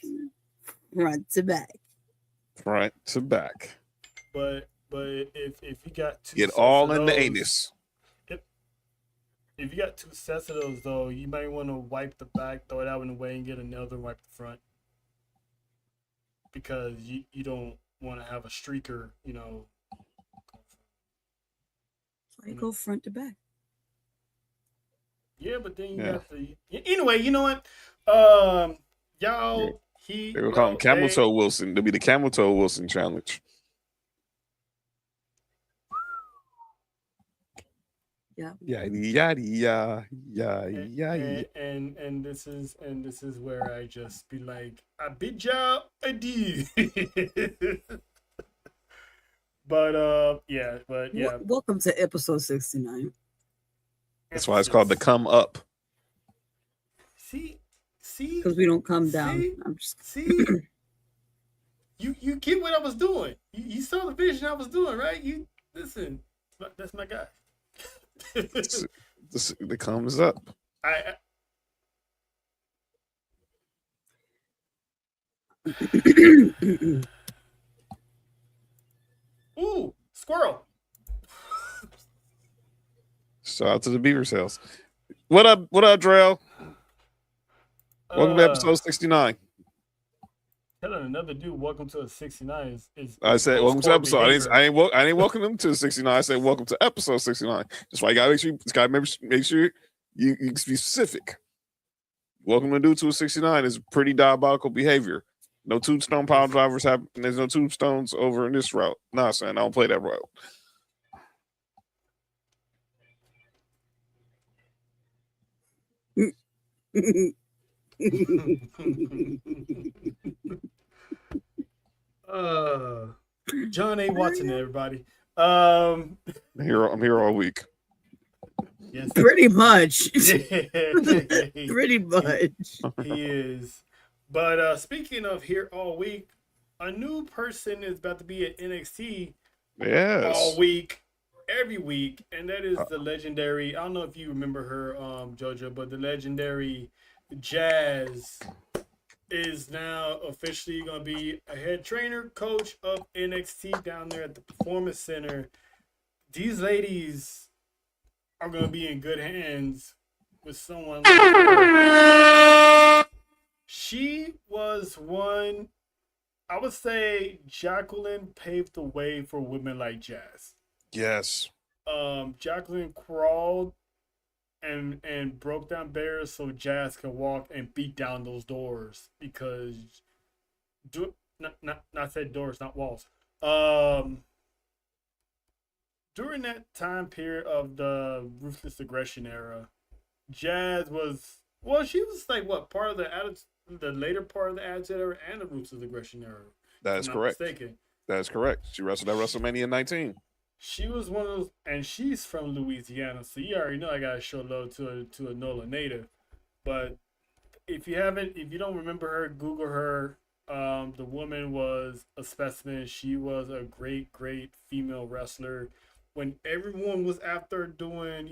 front to back. Front to back. But if you got two Get sets all of in the those, anus. If you got two sets of those though, you might want to wipe the back, throw it out in the way, and get another wipe the front. Because you don't want to have a streaker, So you go front to back. Yeah, but then you got the. Anyway, you know what? Y'all, They will call him Camel Toe Wilson. It'll be the Camel Toe Wilson challenge. Yeah. Yeah. And this is where I just be like, I bid y'all adieu. But yeah. Welcome to episode 69. That's why it's called the Come Up. See, because we don't come down. You get what I was doing. You saw the vision I was doing, right? You listen. That's my guy. The comes up. Ooh, squirrel. Shout out to the beaver sales. What up, Drell? Welcome to episode 69. Telling another dude welcome to a 69 is I said welcome to episode. I ain't welcome them to 69. I said welcome to episode 69. That's why you gotta make sure you be specific. Welcome to dude to a 69 is pretty diabolical behavior. No tombstone pile drivers happen. There's no tombstones over in this route. Nah, son, I don't play that route. John A. Watson, everybody. I'm here all week. Yes, pretty much. Pretty much. He is. But speaking of here all week, a new person is about to be at NXT. Yes. All week, every week, and that is the legendary. I don't know if you remember her, JoJo, but the legendary Jazz is now officially going to be a head trainer, coach of NXT down there at the Performance Center. These ladies are going to be in good hands with someone like her. She was one, I would say Jacqueline paved the way for women like Jazz. Yes. Jacqueline crawled and broke down barriers so Jazz can walk and beat down those doors because not said doors, not walls. During that time period of the Ruthless Aggression era, Jazz was she was like what part of the later part of the Attitude Era and the Ruthless Aggression era. That is correct. Mistaken. That is correct. She wrestled at Wrestlemania 19. She was one of those, and she's from Louisiana, so you already know I gotta show love to a NOLA native. But if you don't remember her, Google her. The woman was a specimen. She was a great female wrestler. When everyone was after doing,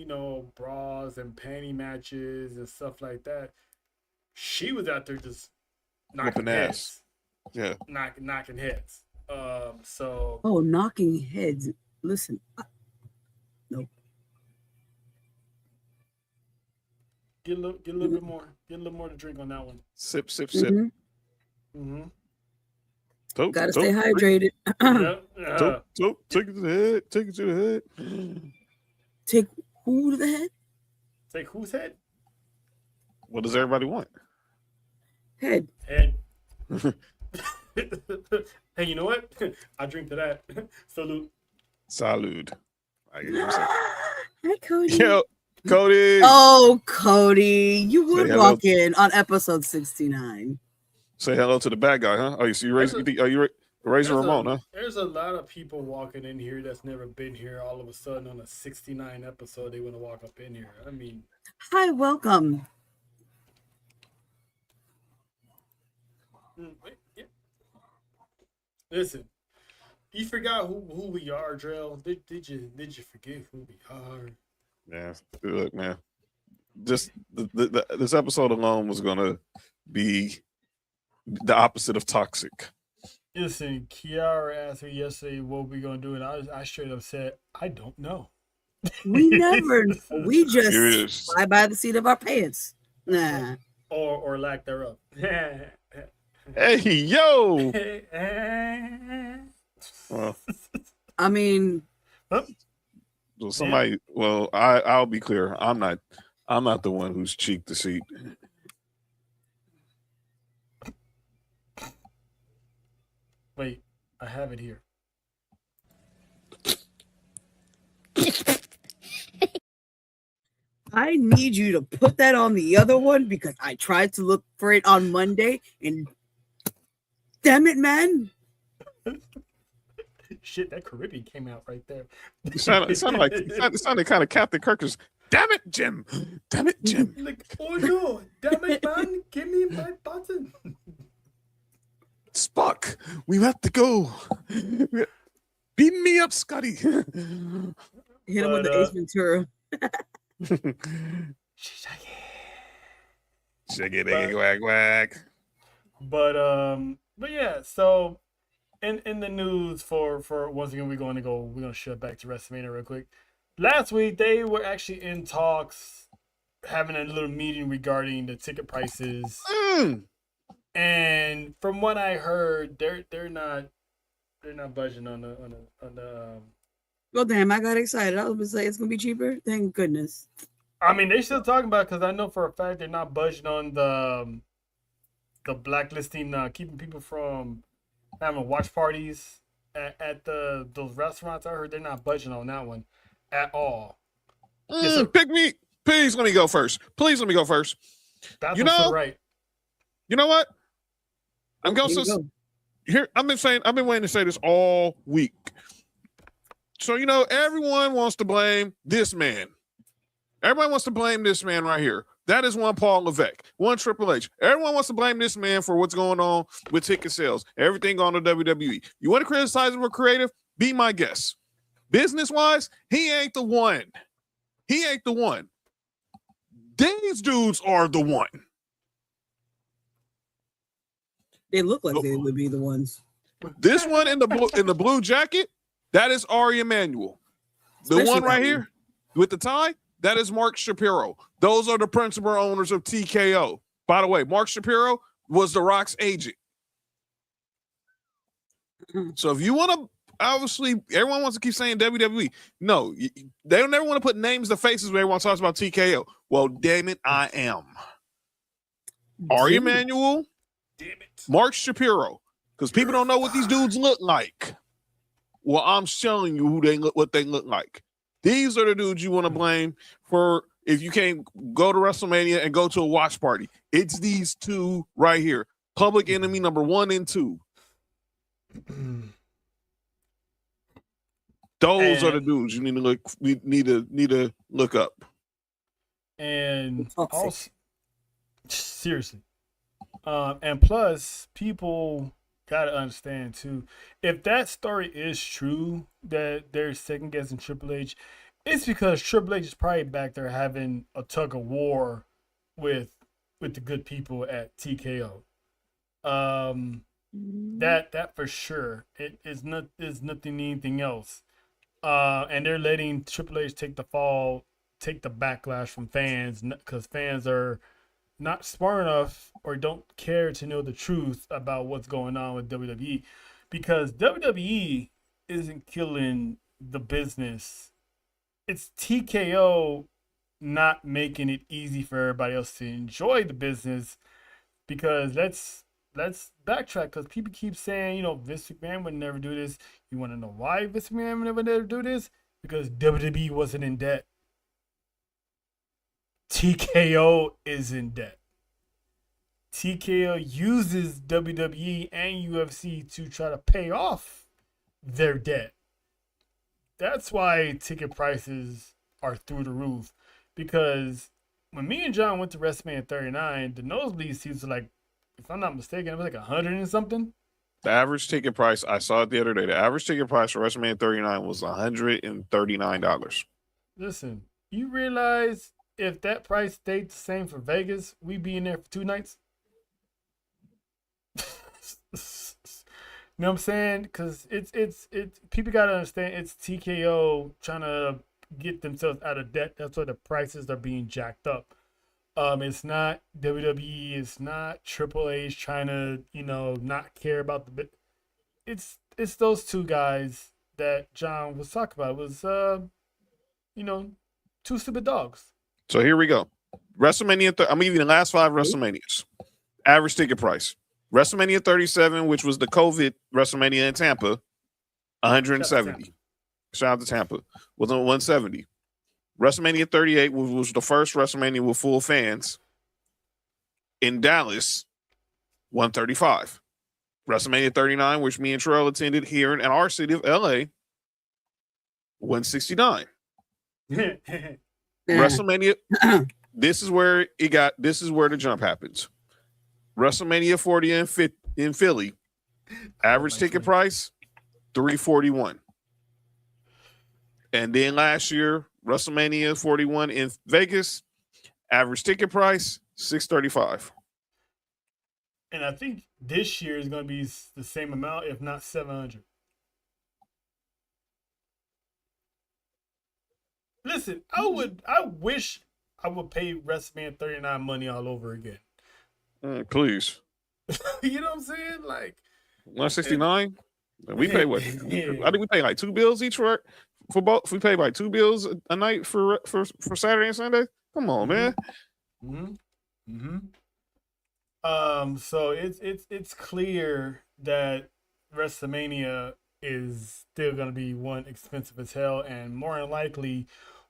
bras and panty matches and stuff like that, she was out there just knocking heads. Yeah, knocking heads. Knocking heads. Listen, nope. Get a little bit more. Get a little more to drink on that one. Sip. Mm-hmm. Gotta stay hydrated. Take it to the head. Take it to the head. Take who to the head? Take whose head? What does everybody want? Head. Hey, you know what? I drink to that. Salute. Salud. Hi, Cody. Yo, Cody. Oh, Cody, you Say would hello. walk in on episode 69. Say hello to the bad guy, huh? Oh, you see, There's you raising Ramon, huh? There's a lot of people walking in here that's never been here. All of a sudden, on a 69 episode, they want to walk up in here. I mean, Hi, welcome. yeah. Listen, you forgot who we are, Drell. Did you forget who we are? Yeah, look, man. Just this episode alone was gonna be the opposite of toxic. Listen, Kiara asked me yesterday what we gonna do, and I straight up said I don't know. We never know. We Here it just is. fly by the seat of our pants. Nah. or lack thereof. Hey, yo. Well, I mean, so somebody. Well, I'll be clear. I'm not the one who's cheek the seat. Wait, I have it here. I need you to put that on the other one because I tried to look for it on Monday and damn it, man. Shit, that Caribbean came out right there. It sounded kind of Captain Kirk's. Damn it, Jim! Damn it, Jim! Like, oh no, damn it, man, give me my button. Spock, we have to go. Beam me up, Scotty. Hit him with the Ace Ventura. Shake it, whack, whack. But yeah, so in the news for once again we're gonna shift back to Wrestlemania real quick. Last week they were actually in talks, having a little meeting regarding the ticket prices. And from what I heard, they're not budging on the Well, damn, I got excited. I was gonna say it's gonna be cheaper. Thank goodness. I mean, they still talking about it because I know for a fact they're not budging on the blacklisting, keeping people from having watch parties at those restaurants. I heard they're not budging on that one at all. Pick me. Please let me go first. Please let me go first. That's right. You know what? I'm going to here. I've been waiting to say this all week. So, everyone wants to blame this man. Everybody wants to blame this man right here. That is one Paul Levesque, one Triple H. Everyone wants to blame this man for what's going on with ticket sales, everything on the WWE. You want to criticize him for creative? Be my guest. Business-wise, he ain't the one. He ain't the one. These dudes are the one. They look like they would be the ones. This one in the blue jacket, that is Ari Emanuel. The one right here with the tie, that is Mark Shapiro. Those are the principal owners of TKO. By the way, Mark Shapiro was The Rock's agent. So if you want to, obviously, everyone wants to keep saying WWE. No, they don't ever want to put names to faces when everyone talks about TKO. Well, damn it, I am. Ari Emanuel, Damn it. Mark Shapiro. Because people don't know what these dudes look like. Well, I'm showing you what they look like. These are the dudes you want to blame for if you can't go to WrestleMania and go to a watch party. It's these two right here. Public enemy number 1 and 2. Those are the dudes you need to look up. And also, seriously. And plus, people gotta understand too, if that story is true that they're second guessing Triple H, it's because Triple H is probably back there having a tug of war with the good people at TKO. That for sure. It is nothing anything else. And they're letting Triple H take the fall, take the backlash from fans because fans are not smart enough or don't care to know the truth about what's going on with WWE, because WWE isn't killing the business. It's TKO not making it easy for everybody else to enjoy the business, because let's backtrack, because people keep saying, Vince McMahon would never do this. You want to know why Vince McMahon would never do this? Because WWE wasn't in debt. TKO is in debt. TKO uses WWE and UFC to try to pay off their debt. That's why ticket prices are through the roof. Because when me and John went to WrestleMania 39, the nosebleed seats were like, if I'm not mistaken, it was like 100 and something. The average ticket price, I saw it the other day. The average ticket price for WrestleMania 39 was $139. Listen, you realize if that price stayed the same for Vegas, we'd be in there for 2 nights? You know what I'm saying? Because it's people gotta understand it's TKO trying to get themselves out of debt. That's why the prices are being jacked up. It's not WWE. It's not Triple H trying to not care about the bit. It's those two guys that John was talking about. It was two stupid dogs. So here we go. WrestleMania. I'm giving you the last 5 WrestleManias. Average ticket price. WrestleMania 37, which was the COVID WrestleMania in Tampa, 170. Shout out to Tampa. Was on 170. WrestleMania 38, which was the first WrestleMania with full fans, in Dallas, 135. WrestleMania 39, which me and Terrell attended here in our city of LA, 169. WrestleMania. This is where the jump happens. WrestleMania 40 in Philly, average ticket price $341. And then last year, WrestleMania 41 in Vegas, average ticket price $635. And I think this year is going to be the same amount, if not 700. Listen, I wish I would pay WrestleMania 39 money all over again. Please. You know what I'm saying? Like 169. We pay what? I think we pay like 2 bills each for both. We pay like 2 bills a night for Saturday and Sunday. Come on, man. So it's clear that WrestleMania is still gonna be one expensive as hell, and more than likely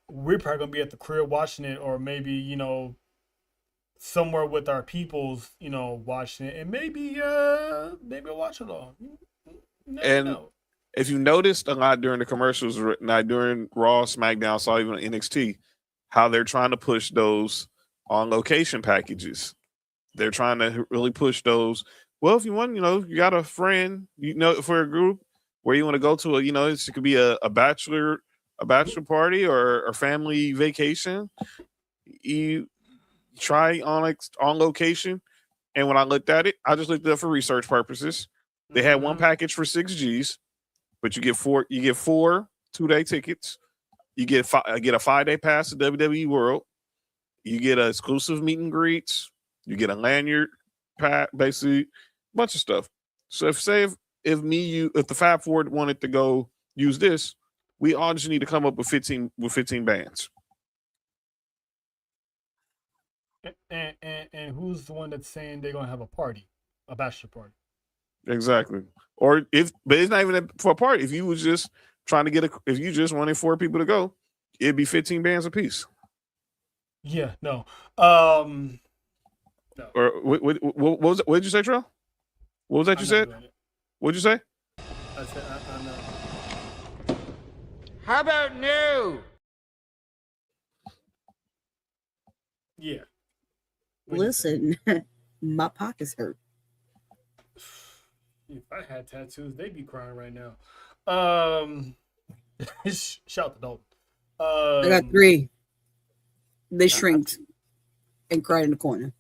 we're probably gonna be at the crib watching it, or maybe somewhere with our peoples, watching it, and maybe we'll watch it all. If you noticed a lot during the commercials, not during Raw, SmackDown, saw even NXT, how they're trying to push those on location packages. They're trying to really push those. Well, if you want, you got a friend, for a group where you want to go to it could be a bachelor party or a family vacation. You try on location. And when I looked at it, I just looked it up for research purposes. They had one package for $6 but you get 4 2-day tickets. You get a 5-day pass to WWE World. You get an exclusive meet and greets. You get a lanyard, basically a bunch of stuff. So if the Fab Four wanted to go use this, we all just need to come up with 15 bands. And who's the one that's saying they're gonna have a party, a bachelor party? Exactly. But it's not even for a party. If you was just trying to if you just wanted 4 people to go, it'd be 15 bands apiece. Yeah, no. No. Or what was it? What did you say, Trell? What was that you said? What'd you say? I said I know. How about no? Yeah. Listen, my pockets hurt. If I had tattoos, they'd be crying right now. Shout to Dalton. I got 3. They shrinked and cried in the corner.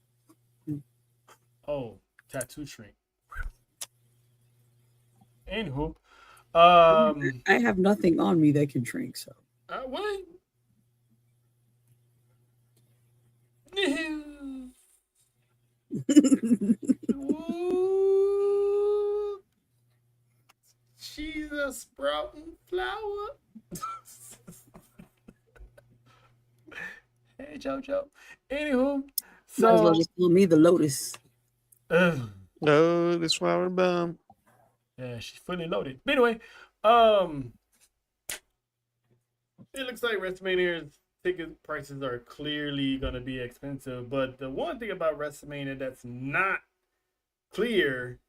Oh, tattoo shrink. Anywho, I have nothing on me that can shrink, so. What? Ooh, she's a sprouting flower. Hey, JoJo. Anywho, Might as well just call me the Lotus. Lotus flower bomb. Yeah, she's fully loaded. But anyway, it looks like WrestleMania is ticket prices are clearly going to be expensive. But the one thing about WrestleMania that's not clear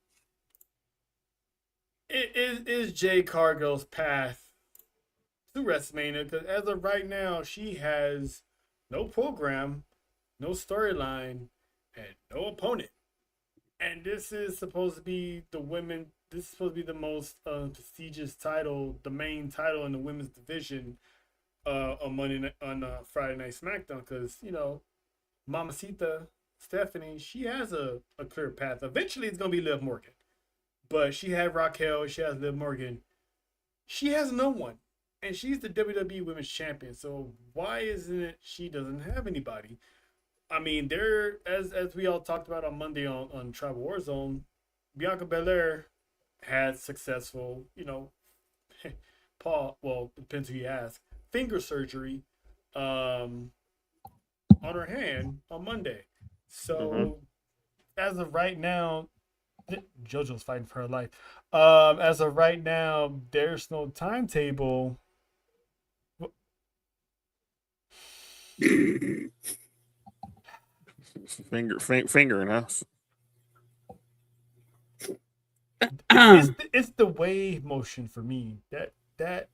is Jade Cargill's path to WrestleMania. Because as of right now, she has no program, no storyline, and no opponent. And this is supposed to be the women. This is supposed to be the most prestigious title, the main title in the women's division on Friday Night SmackDown. Because Mamacita Stephanie, she has a clear path. Eventually, it's gonna be Liv Morgan, but she had Raquel. She has Liv Morgan. She has no one, and she's the WWE Women's Champion. So why isn't it she doesn't have anybody? I mean, there as we all talked about on Monday on Tribal Warzone, Bianca Belair had successful, well, depends who you ask, finger surgery on her hand on Monday. So as of right now, JoJo's fighting for her life. As of right now, there's no timetable. Fingering, huh? It's the wave motion for me. That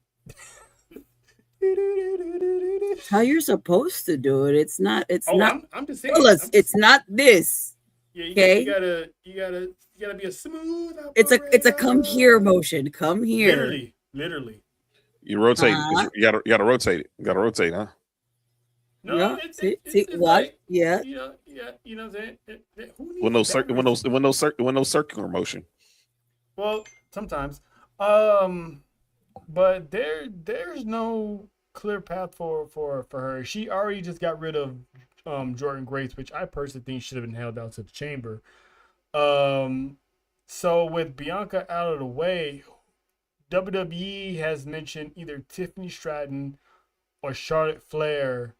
How you're supposed to do it. It's not. I'm just saying. It's not this. Yeah, okay. You gotta be a smooth. It's a come here motion. Come here. Literally. You rotate. You gotta rotate it. You gotta rotate, huh? No, yeah. It's what? like, yeah. You know what I'm saying? When no circular motion. Well, sometimes. But there's no clear path for her. She already just got rid of Jordan Grace, which I personally think should have been held out to the chamber. So with Bianca out of the way, WWE has mentioned either Tiffany Stratton or Charlotte Flair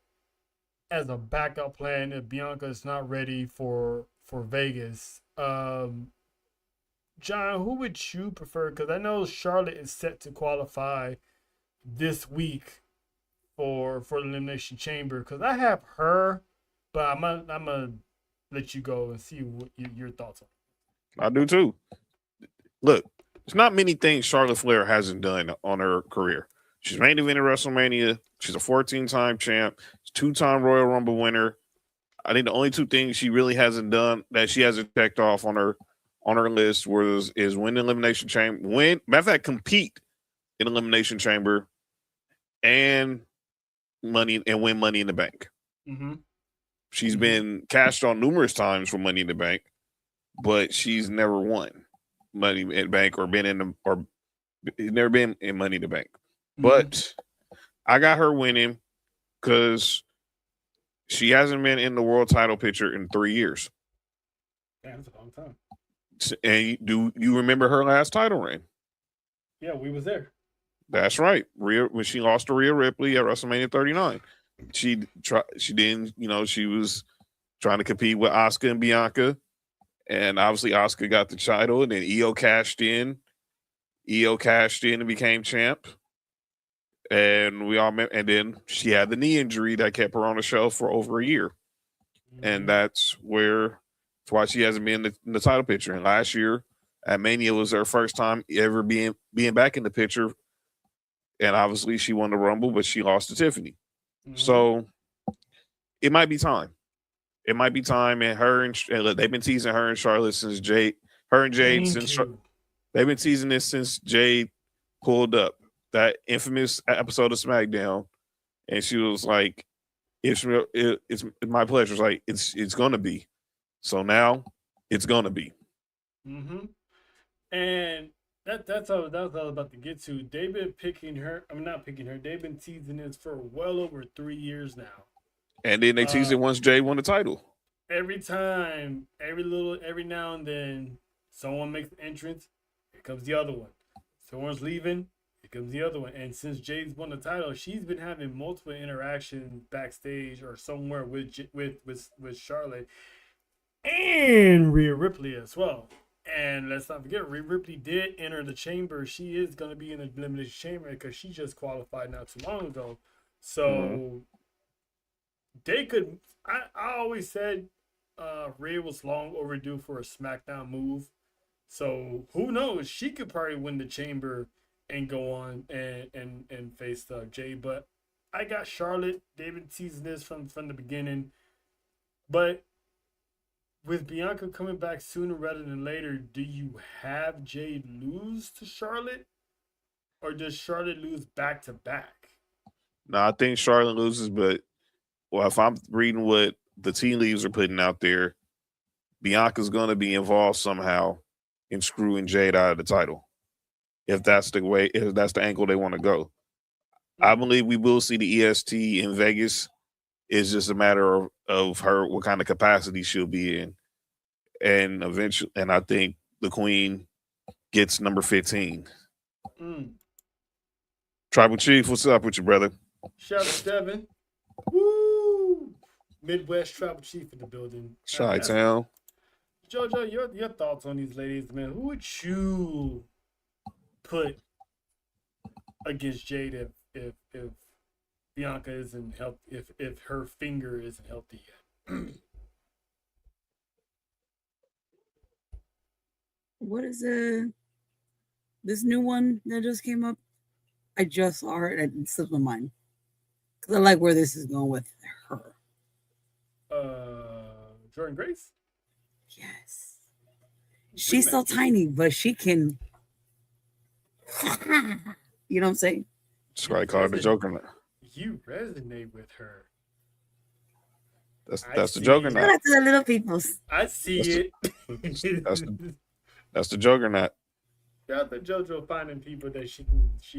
as a backup plan if Bianca is not ready for Vegas. John, who would you prefer? Because I know Charlotte is set to qualify this week for the Elimination Chamber. Because I have her, but I'm gonna let you go and see what your thoughts are. I do too. Look, there's not many things Charlotte Flair hasn't done on her career. She's main event in WrestleMania. She's a 14-time champ. 2-time Royal Rumble winner. I think the only two things she really hasn't done that she hasn't checked off on her list is win the Elimination Chamber, matter of fact, compete in Elimination Chamber, and win Money in the Bank. Mm-hmm. She's been cashed on numerous times for Money in the Bank, but she's never won Money in the Bank or never been in Money in the Bank. Mm-hmm. But I got her winning because she hasn't been in the world title picture in 3 years. Yeah, that's a long time. And do you remember her last title reign? Yeah, we was there. That's right. When she lost to Rhea Ripley at WrestleMania 39, she was trying to compete with Asuka and Bianca, and obviously Asuka got the title, and then Io cashed in. And became champ, and and then she had the knee injury that kept her on the shelf for over a year, and that's why she hasn't been in the title picture. And last year at Mania was her first time ever being back in the picture. And obviously she won the Rumble, but she lost to Tiffany. Mm-hmm. So it might be time. And they've been teasing her and Charlotte since Jade. They've been teasing this since Jade pulled up that infamous episode of SmackDown, and she was like, "It's my pleasure." It's like it's gonna be. So now it's gonna be. Mm-hmm. And that's what I was about to get to. They've been picking her. I'm not picking her. They've been teasing this for well over 3 years now. And then they teased it once Jay won the title. Every time, every now and then, someone makes an entrance. Here comes the other one. Someone's leaving. Here comes the other one. And since Jay's won the title, she's been having multiple interactions backstage or somewhere with Charlotte. And Rhea Ripley as well. And let's not forget, Rhea Ripley did enter the chamber. She is going to be in the Elimination Chamber because she just qualified not too long ago. So they could. I always said Rhea was long overdue for a SmackDown move. So who knows? She could probably win the chamber and go on and face Jay. But I got Charlotte. David sees this from the beginning. But with Bianca coming back sooner rather than later, do you have Jay lose to Charlotte, or does Charlotte lose back to back? No, I think Charlotte loses, but well, if I'm reading what the tea leaves are putting out there, Bianca's going to be involved somehow in screwing Jade out of the title. If that's the way, if that's the angle they want to go, I believe we will see the EST in Vegas. It's just a matter of her what kind of capacity she'll be in, and eventually, and I think the Queen gets number 15. Tribal Chief, what's up with you, brother? Shout out to Devin. Woo! Midwest Tribal Chief in the building. Chi-Town. JoJo, your thoughts on these ladies, man? Who would you put against Jade if Bianca isn't healthy, if her finger isn't healthy yet? What is this new one that just came up? I just saw her and it slipped my mind because I like where this is going with her. Jordan Grace. Yes, she's so tiny, but she can. You know what I'm saying? That's why I call her the Joker. You resonate with her. That's the Juggernaut. Shout out to the little peoples. I see That's the Juggernaut. Shout out to JoJo finding people that she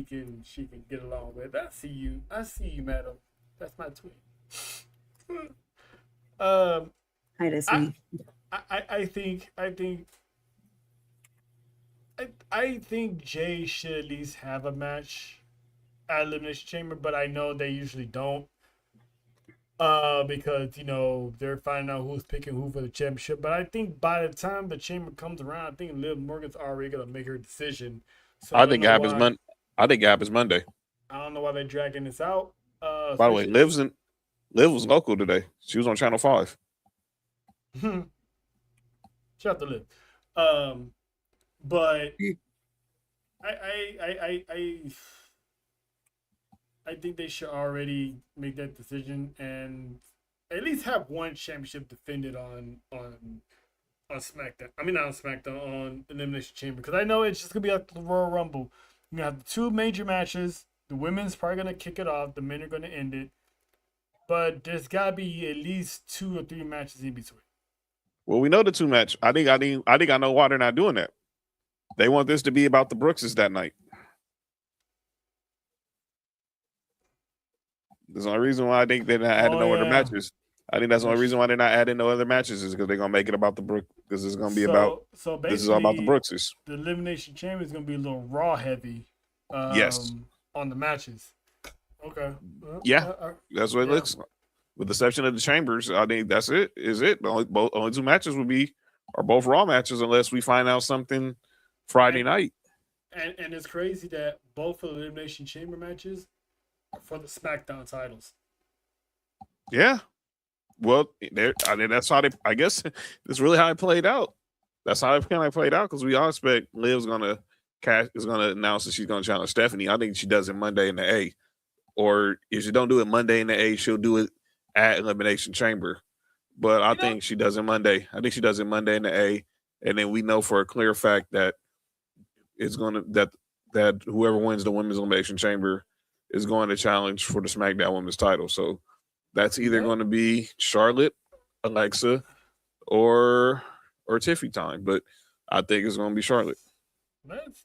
can get along with. I see you, madam. That's my twin. Hi, that's me. I think Jay should at least have a match at Elimination Chamber, but I know they usually don't. Because they're finding out who's picking who for the championship. But I think by the time the chamber comes around, I think Liv Morgan's already gonna make her decision. So I think Gap is Monday. I think Gap is Monday. I don't know why they're dragging this out. By the way, Liv was local today. She was on Channel 5. Shout out to Liv. But I think they should already make that decision and at least have one championship defended on SmackDown. I mean, not on SmackDown, on Elimination Chamber. Because I know it's just going to be like the Royal Rumble. You're going to have the two major matches. The women's probably going to kick it off. The men are going to end it. But there's got to be at least 2 or 3 matches in between. Well, we know the 2 match. I think I know why they're not doing that. They want this to be about the Brookses that night. There's the only reason why I think they're not adding no other matches. I think that's the only reason why they're not adding no other matches is because they're gonna make it about the Brook. Because it's gonna be about. So this is all about the Brookses. The Elimination Chamber is gonna be a little Raw heavy. Yes. On the matches. Okay. Yeah, that's what it looks like. With the exception of the Chambers, I think that's it. Is it the only 2 matches are both Raw matches unless we find out something Friday night. And it's crazy that both of the Elimination Chamber matches are for the SmackDown titles. Yeah. Well, I mean, that's how I guess that's really how it played out. That's how it kind of played out because we all expect Liv's gonna announce that she's gonna challenge Stephanie. I think she does it Monday in the A, or if she don't do it Monday in the A, she'll do it at Elimination Chamber. But I think she does it Monday. I think she does it Monday in the A, and then we know for a clear fact that it's gonna that whoever wins the Women's Elimination Chamber is going to challenge for the SmackDown Women's title. So that's either going to be Charlotte, Alexa, or Tiffy time. But I think it's going to be Charlotte. Let's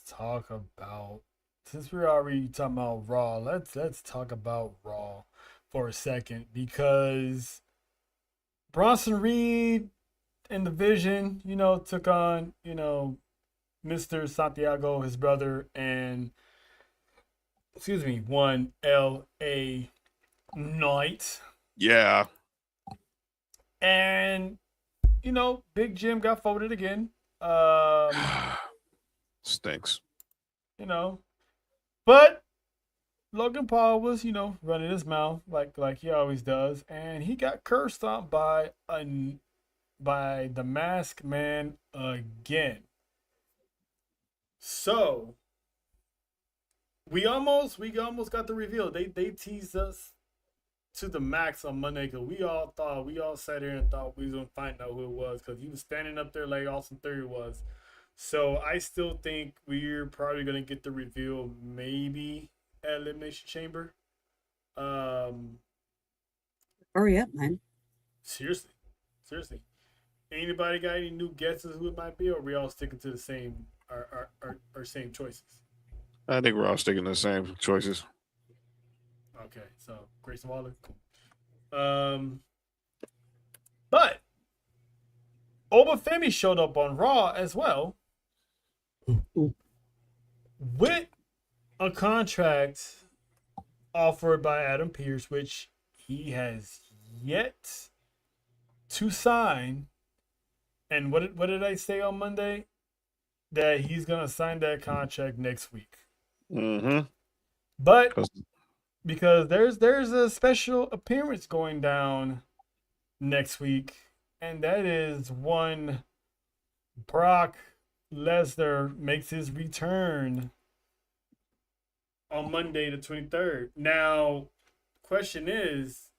talk about, since we're already talking about Raw, let's talk about Raw for a second, because Bronson Reed and the Vision, took on, Mr. Santiago, his brother, and one LA Knight. Yeah. And Big Jim got folded again. Stinks. But Logan Paul was, running his mouth like he always does, and he got curb stomped by the Masked Man again. So we almost got the reveal. They teased us to the max on Monday because we all sat here and thought we was gonna find out who it was because he was standing up there like Austin Theory was. So I still think we're probably gonna get the reveal maybe at Elimination Chamber. Hurry up, man. Seriously. Anybody got any new guesses who it might be, or are we all sticking to the same our same choices? I think we're all sticking to the same choices. Okay, so Grayson Waller, cool. But Obafemi showed up on Raw as well with a contract offered by Adam Pearce, which he has yet to sign. And what did I say on Monday? That he's gonna sign that contract next week. Mm-hmm. But because there's a special appearance going down next week, and that is one Brock Lesnar makes his return on Monday the 23rd. Now, question is,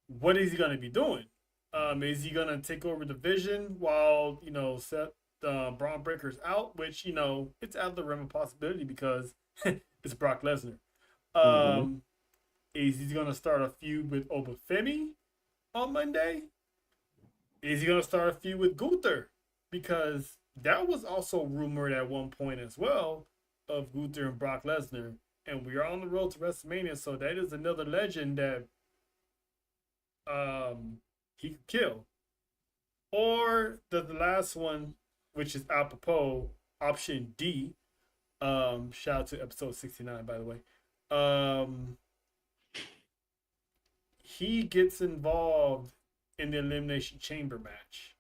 what is he going to be doing? Is he going to take over the division while, Seth Braun Breaker's out, which, it's out of the realm of possibility because it's Brock Lesnar. Is he going to start a feud with Obafemi on Monday? Is he going to start a feud with Gunther? Because that was also rumored at one point as well of Gunther and Brock Lesnar. And we are on the road to WrestleMania, so that is another legend that he could kill. Or the last one, which is apropos, option D. Shout out to episode 69, by the way. He gets involved in the Elimination Chamber match.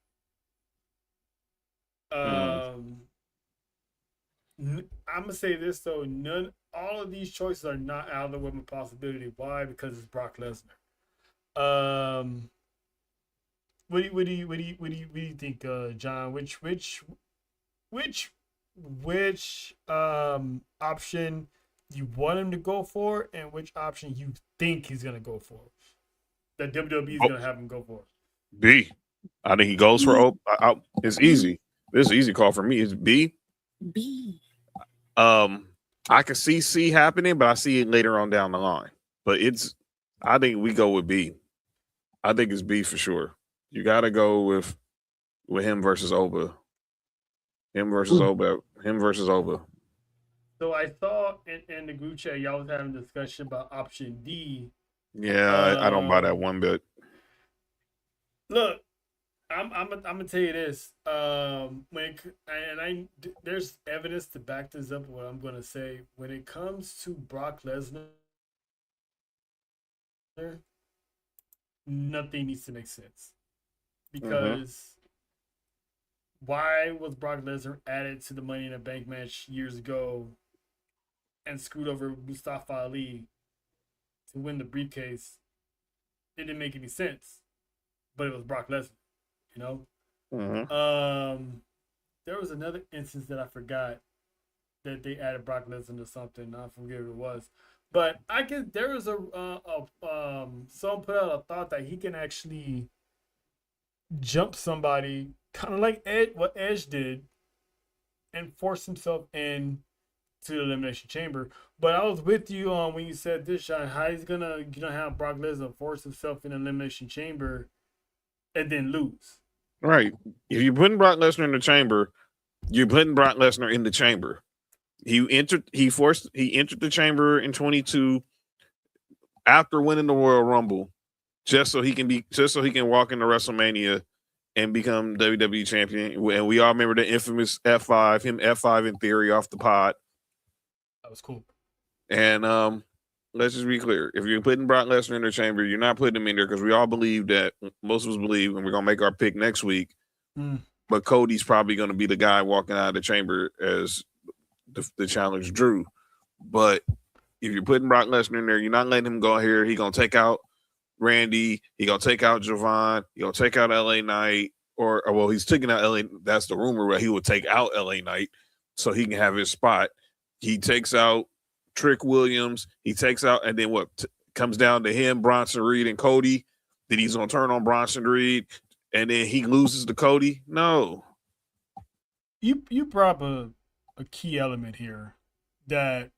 I'm gonna say this though, all of these choices are not out of the realm of possibility. Why? Because it's Brock Lesnar. What do you think, John? Which option you want him to go for, and which option you think he's gonna go for? That WWE is gonna have him go for. B. I think he goes for it's easy. This is an easy call for me. It's B. B. I can see C happening, but I see it later on down the line. But I think we go with B. I think it's B for sure. You got to go with him versus Oba. Him versus Oba. So I saw in the group chat y'all was having a discussion about option D. Yeah, I don't buy that one bit. Look, I'm gonna tell you this. There's evidence to back this up. What I'm gonna say when it comes to Brock Lesnar, nothing needs to make sense because why was Brock Lesnar added to the Money in the Bank match years ago and screwed over Mustafa Ali to win the briefcase? It didn't make any sense, but it was Brock Lesnar. There was another instance that I forgot that they added Brock Lesnar to something. I forget what it was, but I guess there was someone put out a thought that he can actually jump somebody, kind of like what Edge did, and force himself in to the Elimination Chamber. But I was with you on when you said this, Sean. How he's gonna have Brock Lesnar force himself in the Elimination Chamber and then lose? Right. If you're putting Brock Lesnar in the chamber, you're putting Brock Lesnar in the chamber. He entered the chamber in 22 after winning the Royal Rumble, just so he can walk into WrestleMania and become WWE champion. And we all remember the infamous F5, him F5 in Theory off the pod. That was cool. And let's just be clear. If you're putting Brock Lesnar in the chamber, you're not putting him in there because we all believe that, most of us believe, and we're going to make our pick next week, but Cody's probably going to be the guy walking out of the chamber as the challenge Drew. But if you're putting Brock Lesnar in there, you're not letting him go here. He gonna take out Randy. He gonna take out Javon. He gonna take out LA Knight. Or well, he's taking out LA. That's the rumor where he would take out LA Knight so he can have his spot. He takes out Trick Williams. He takes out, and then what comes down to him, Bronson Reed, and Cody. Then he's gonna turn on Bronson Reed, and then he loses to Cody. No. You brought up a key element here that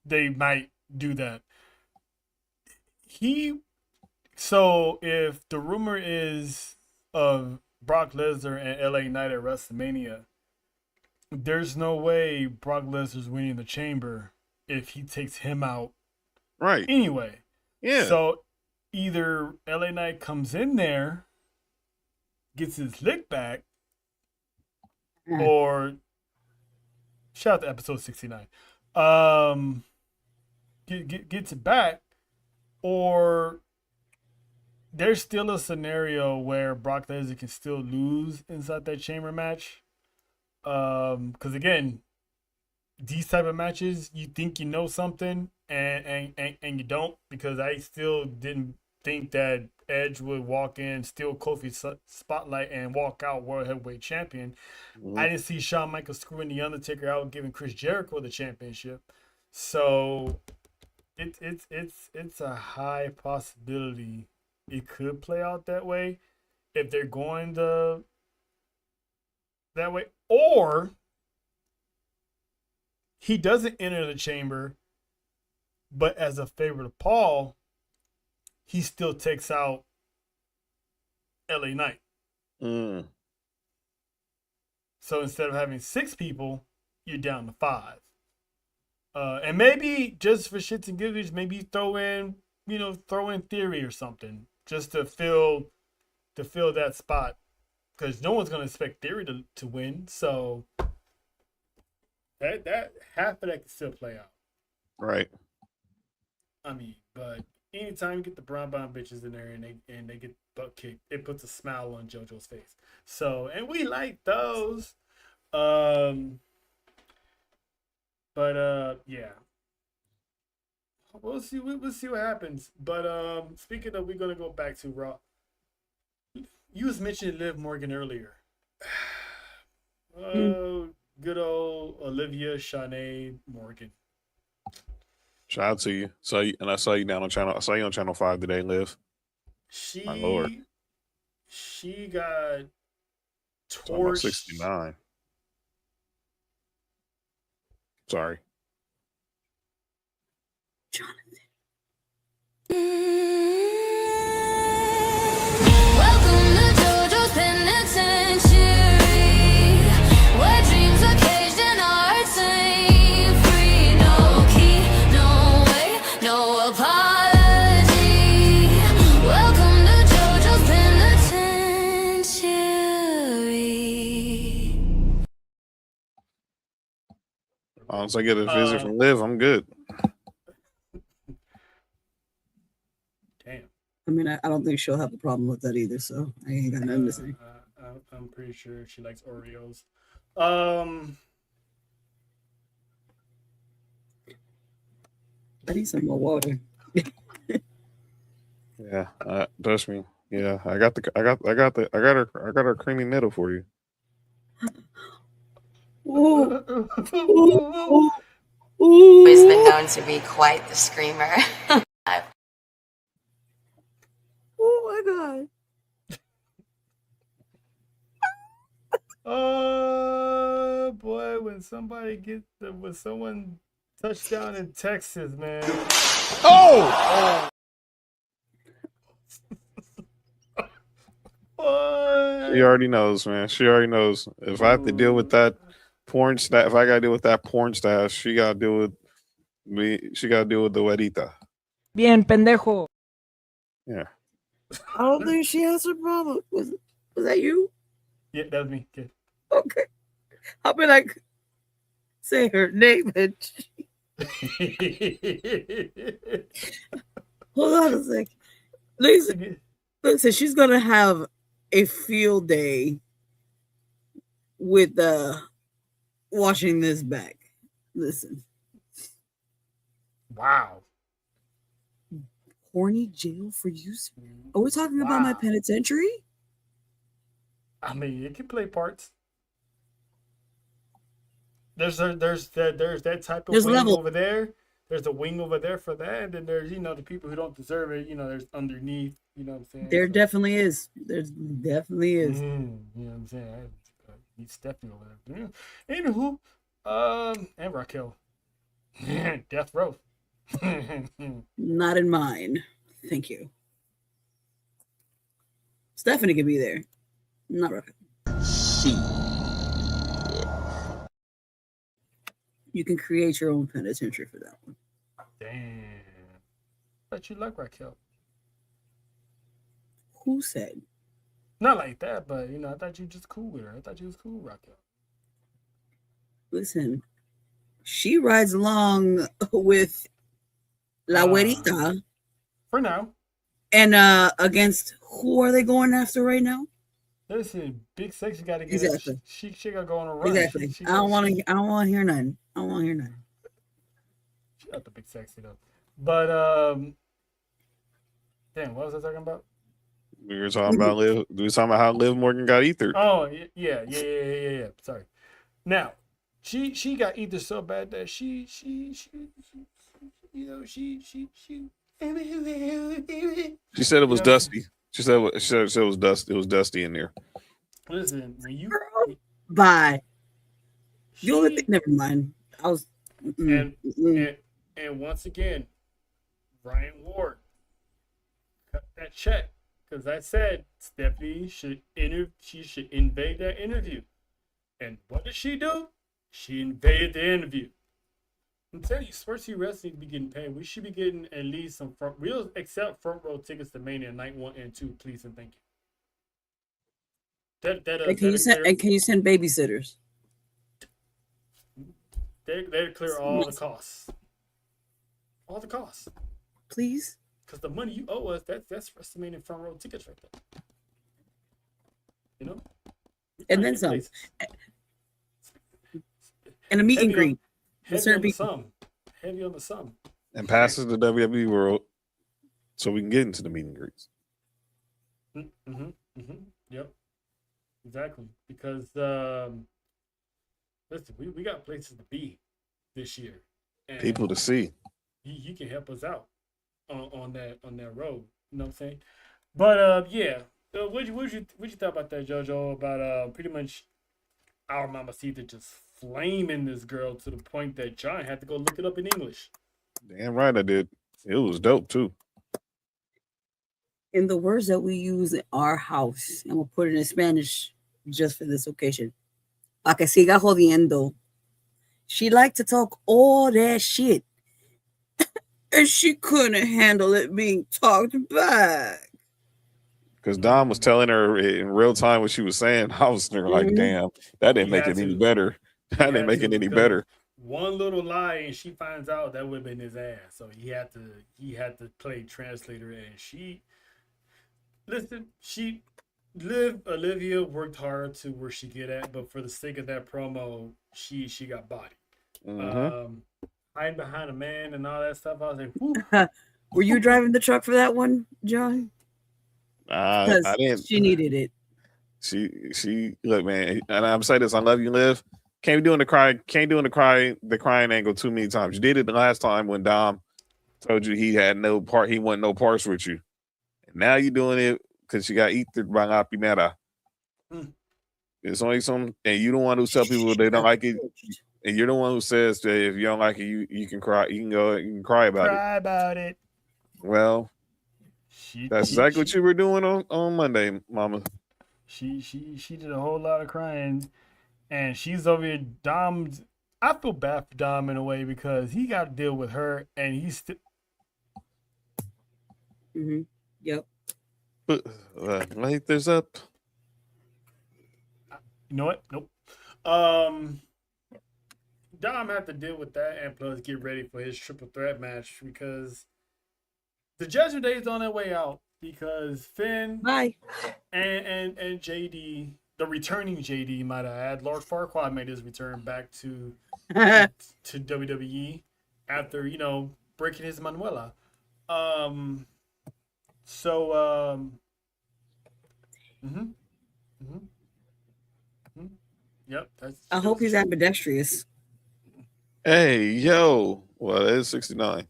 they might do that. So if the rumor is of Brock Lesnar and LA Knight at WrestleMania, there's no way Brock Lesnar's winning the Chamber if he takes him out. Right. Anyway. Yeah. So either LA Knight comes in there, gets his lick back, or shout out to episode 69. Gets it back, or there's still a scenario where Brock Lesnar can still lose inside that Chamber match. Because again, these type of matches, you think you know something and you don't, because I still didn't think that Edge would walk in, steal Kofi's spotlight, and walk out World Heavyweight Champion. Mm-hmm. I didn't see Shawn Michaels screwing The Undertaker out, giving Chris Jericho the championship. So it's a high possibility it could play out that way if they're going that way. Or he doesn't enter the Chamber, but as a favor to Paul, he still takes out LA Knight. Mm. So instead of having 6 people, you're down to 5. And maybe just for shits and giggles, maybe throw in Theory or something just to fill that spot, because no one's gonna expect Theory to win. So that half of that can still play out. Right. I mean, but anytime you get the Brown bitches in there and they get butt kicked, it puts a smile on JoJo's face. So, and we like those. Yeah. We'll see what happens. But speaking of, we're gonna go back to Raw. You was mentioning Liv Morgan earlier. Good old Olivia Shanae Morgan. Shout out to you. I saw you down on channel. I saw you on channel 5 today, Liv. My Lord. She got torched. 69. Sorry. Jonathan. Welcome to JoJo's Penitentiary, where dreams occasion are set free. No key, no way, no apology. Welcome to JoJo's Penitentiary. Once I get a visit from Liv, I'm good. Damn. I mean, I don't think she'll have a problem with that either, so I ain't got nothing to say. I'm pretty sure she likes Oreos. I need some more water. Yeah, trust me. Yeah, I got her creamy middle for you. Ooh. Always been known to be quite the screamer. Oh my god. Oh boy, when someone touchdown in Texas, man. Oh! She already knows, man. She already knows. If I have to deal with that porn star, if I gotta deal with that porn star, she gotta deal with me. She gotta deal with the güerita. Bien, pendejo. Yeah. I don't think she has a problem. Was that you? Yeah, that was me. Yeah. Okay. I'll be like, say her name. Hold on a sec. Listen, she's gonna have a field day with washing this back. Listen. Wow. Horny jail for use. Are we talking about my Wow. penitentiary? I mean, it can play parts. There's that type of There's wing level. over there. There's a wing over there for that, and then there's the people who don't deserve it. There's underneath. You know what I'm saying? There definitely is. There's definitely is. You know what I'm saying? He's stepping over there. Yeah. Anywho, and Raquel, death row. Not in mine. Thank you. Stephanie could be there. Not Raquel. You can create your own penitentiary for that one. Damn. But you like Raquel. Who said? Not like that, but I thought you just cool with her. I thought you was cool with Raquel. Listen, she rides along with La Güerita. For now. And against who are they going after right now? Listen, Big Sexy got to get exactly. it. She got to go on a run. Exactly. I don't want to hear nothing. I don't want to hear nothing. She got the Big Sexy though. But damn, what was I talking about? We were talking about Liv. We were talking about how Liv Morgan got ethered. Oh yeah. Sorry. Now, she got ethered so bad that she said it was dusty. She said it was dusty. It was dusty in there. Listen, when you bye. The only thing, never mind. I was and once again, Ryan Ward cut that check because I said Stephanie should invade that interview, and what did she do? She invaded the interview. I'm telling you, Sports Wrestling be getting paid. We should be getting at least some front row tickets to Mania night 1 and 2, please and thank you. Can you send babysitters? They clear all the costs. All the costs. Please. Because the money you owe us, that's WrestleMania front row tickets right there. And then some. And a meet and greet. Heavy on the sum. And passes the WWE World so we can get into the meet and greets. Yep. Exactly. Because listen, we got places to be this year. And people to see. You can help us out on that road. You know what I'm saying? But yeah. What you thought about that, JoJo? About pretty much our Mamacita just flaming this girl to the point that John had to go look it up in English. Damn right I did. It was dope too. In the words that we use in our house, and we'll put it in Spanish just for this occasion. Pa que siga jodiendo. She liked to talk all that shit. And she couldn't handle it being talked back. Because Dom was telling her in real time what she was saying. I was there like, damn, that didn't make it any better. That didn't make it any better. One little lie and she finds out that would have been his ass. So he had to play translator, and Olivia worked hard to where she get at, but for the sake of that promo, she got bodied. Hiding behind a man and all that stuff. I was like, whoo. Were you driving the truck for that one, John? I didn't. She needed it. She look, man, and I'm saying this, I love you, Liv. Can't be doing the crying angle too many times. You did it the last time when Dom told you he had no part, he wanted no parts with you. And now you're doing it because you got ethered by La Primera. It's only some, and you're the one who tell people they don't like it. And you're the one who says that if you don't like it, you can cry. You can cry about it. Well, that's exactly what you were doing on Monday, Mama. She did a whole lot of crying, and she's over here. Dom's. I feel bad for Dom in a way because he got to deal with her, and he's still. Yep. But light this up. You know what? Nope. Dom had to deal with that and plus get ready for his triple threat match because the Judgment Day is on their way out because Finn and JD, the returning JD might have had, Lord Farquaad made his return back to WWE after, breaking his Manuela. So mhm, mhm, mhm. Yep, that's I hope he's ambidextrous. Hey, yo. Well, it is 69.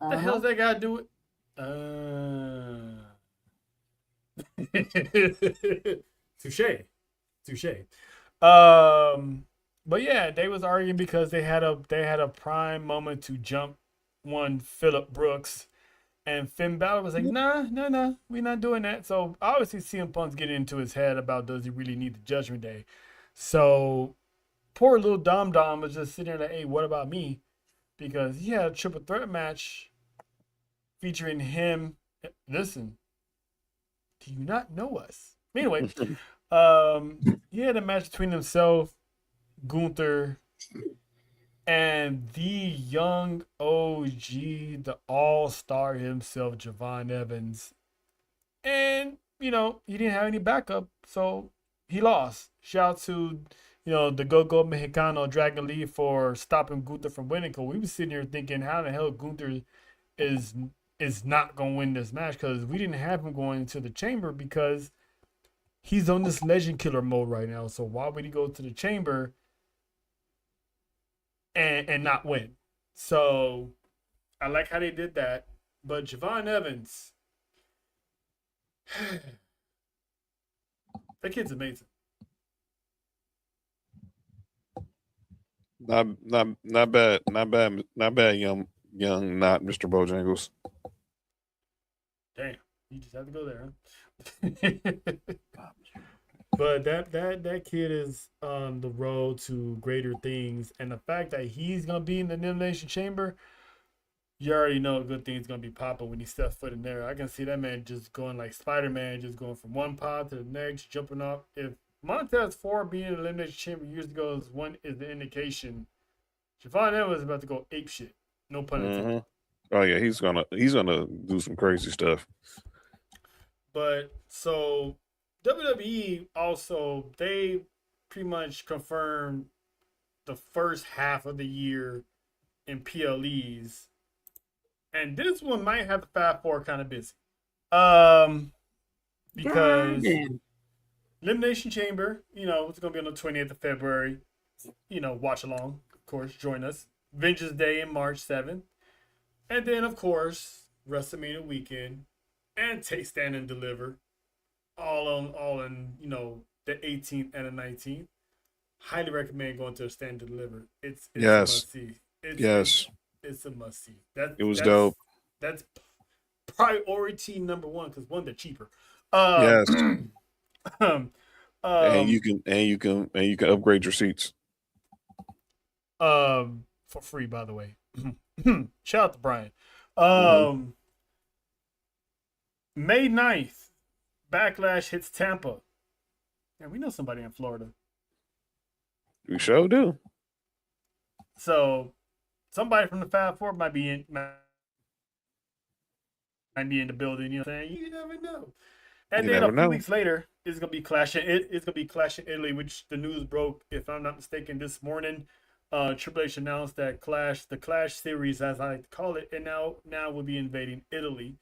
the hell's that guy do it? Touche. Touche. But yeah, they was arguing because they had a prime moment to jump one Phillip Brooks, and Finn Balor was like, nah, we're not doing that. So obviously CM Punk's getting into his head about does he really need the Judgment Day. So poor little Dom Dom was just sitting there like, hey, what about me? Because he had a triple threat match featuring him. Listen, do you not know us? Anyway, he had a match between himself, Gunther, and the young OG, the all-star himself, Javon Evans. And, he didn't have any backup, so he lost. Shout out to, the Go-Go Mexicano Dragon Lee for stopping Gunther from winning. Because we were sitting here thinking, how the hell Gunther is not going to win this match? Because we didn't have him going into the chamber because he's on this legend killer mode right now. So why would he go to the chamber and not win? So I like how they did that. But Javon Evans, that kid's amazing. Not bad. Not bad, young, not Mr. Bojangles. Damn, you just have to go there, huh? But that kid is on the road to greater things, and the fact that he's gonna be in the Elimination Chamber, you already know a good thing's gonna be popping when he steps foot in there. I can see that man just going like Spider-Man, just going from one pod to the next, jumping off. If Montez Ford being in the Elimination Chamber years ago is the indication, Javon Evans is about to go ape shit. No pun intended. Oh yeah, he's gonna do some crazy stuff. But so WWE also, they pretty much confirmed the first half of the year in PLEs. And this one might have the Fab Four kind of busy. Because Elimination Chamber, it's going to be on the 20th of February. Watch along, of course, join us. Vengeance Day in March 7th. And then, of course, WrestleMania weekend and Take Stand and Deliver. All in the 18th and the 19th. Highly recommend going to a Stand and Deliver. It's a must see. It's a must see. That's dope. That's priority number one because one, they're cheaper. Yes. And you can upgrade your seats. For free, by the way. Shout out to Brian. May 9th, Backlash hits Tampa. And we know somebody in Florida. We sure do. So somebody from the Fab Four might be in the building, you know what I'm saying? You never know. And then a few weeks later, it's gonna be Clash in Italy, which the news broke, if I'm not mistaken, this morning. Triple H announced that the Clash series, as I like to call it, and now will be invading Italy.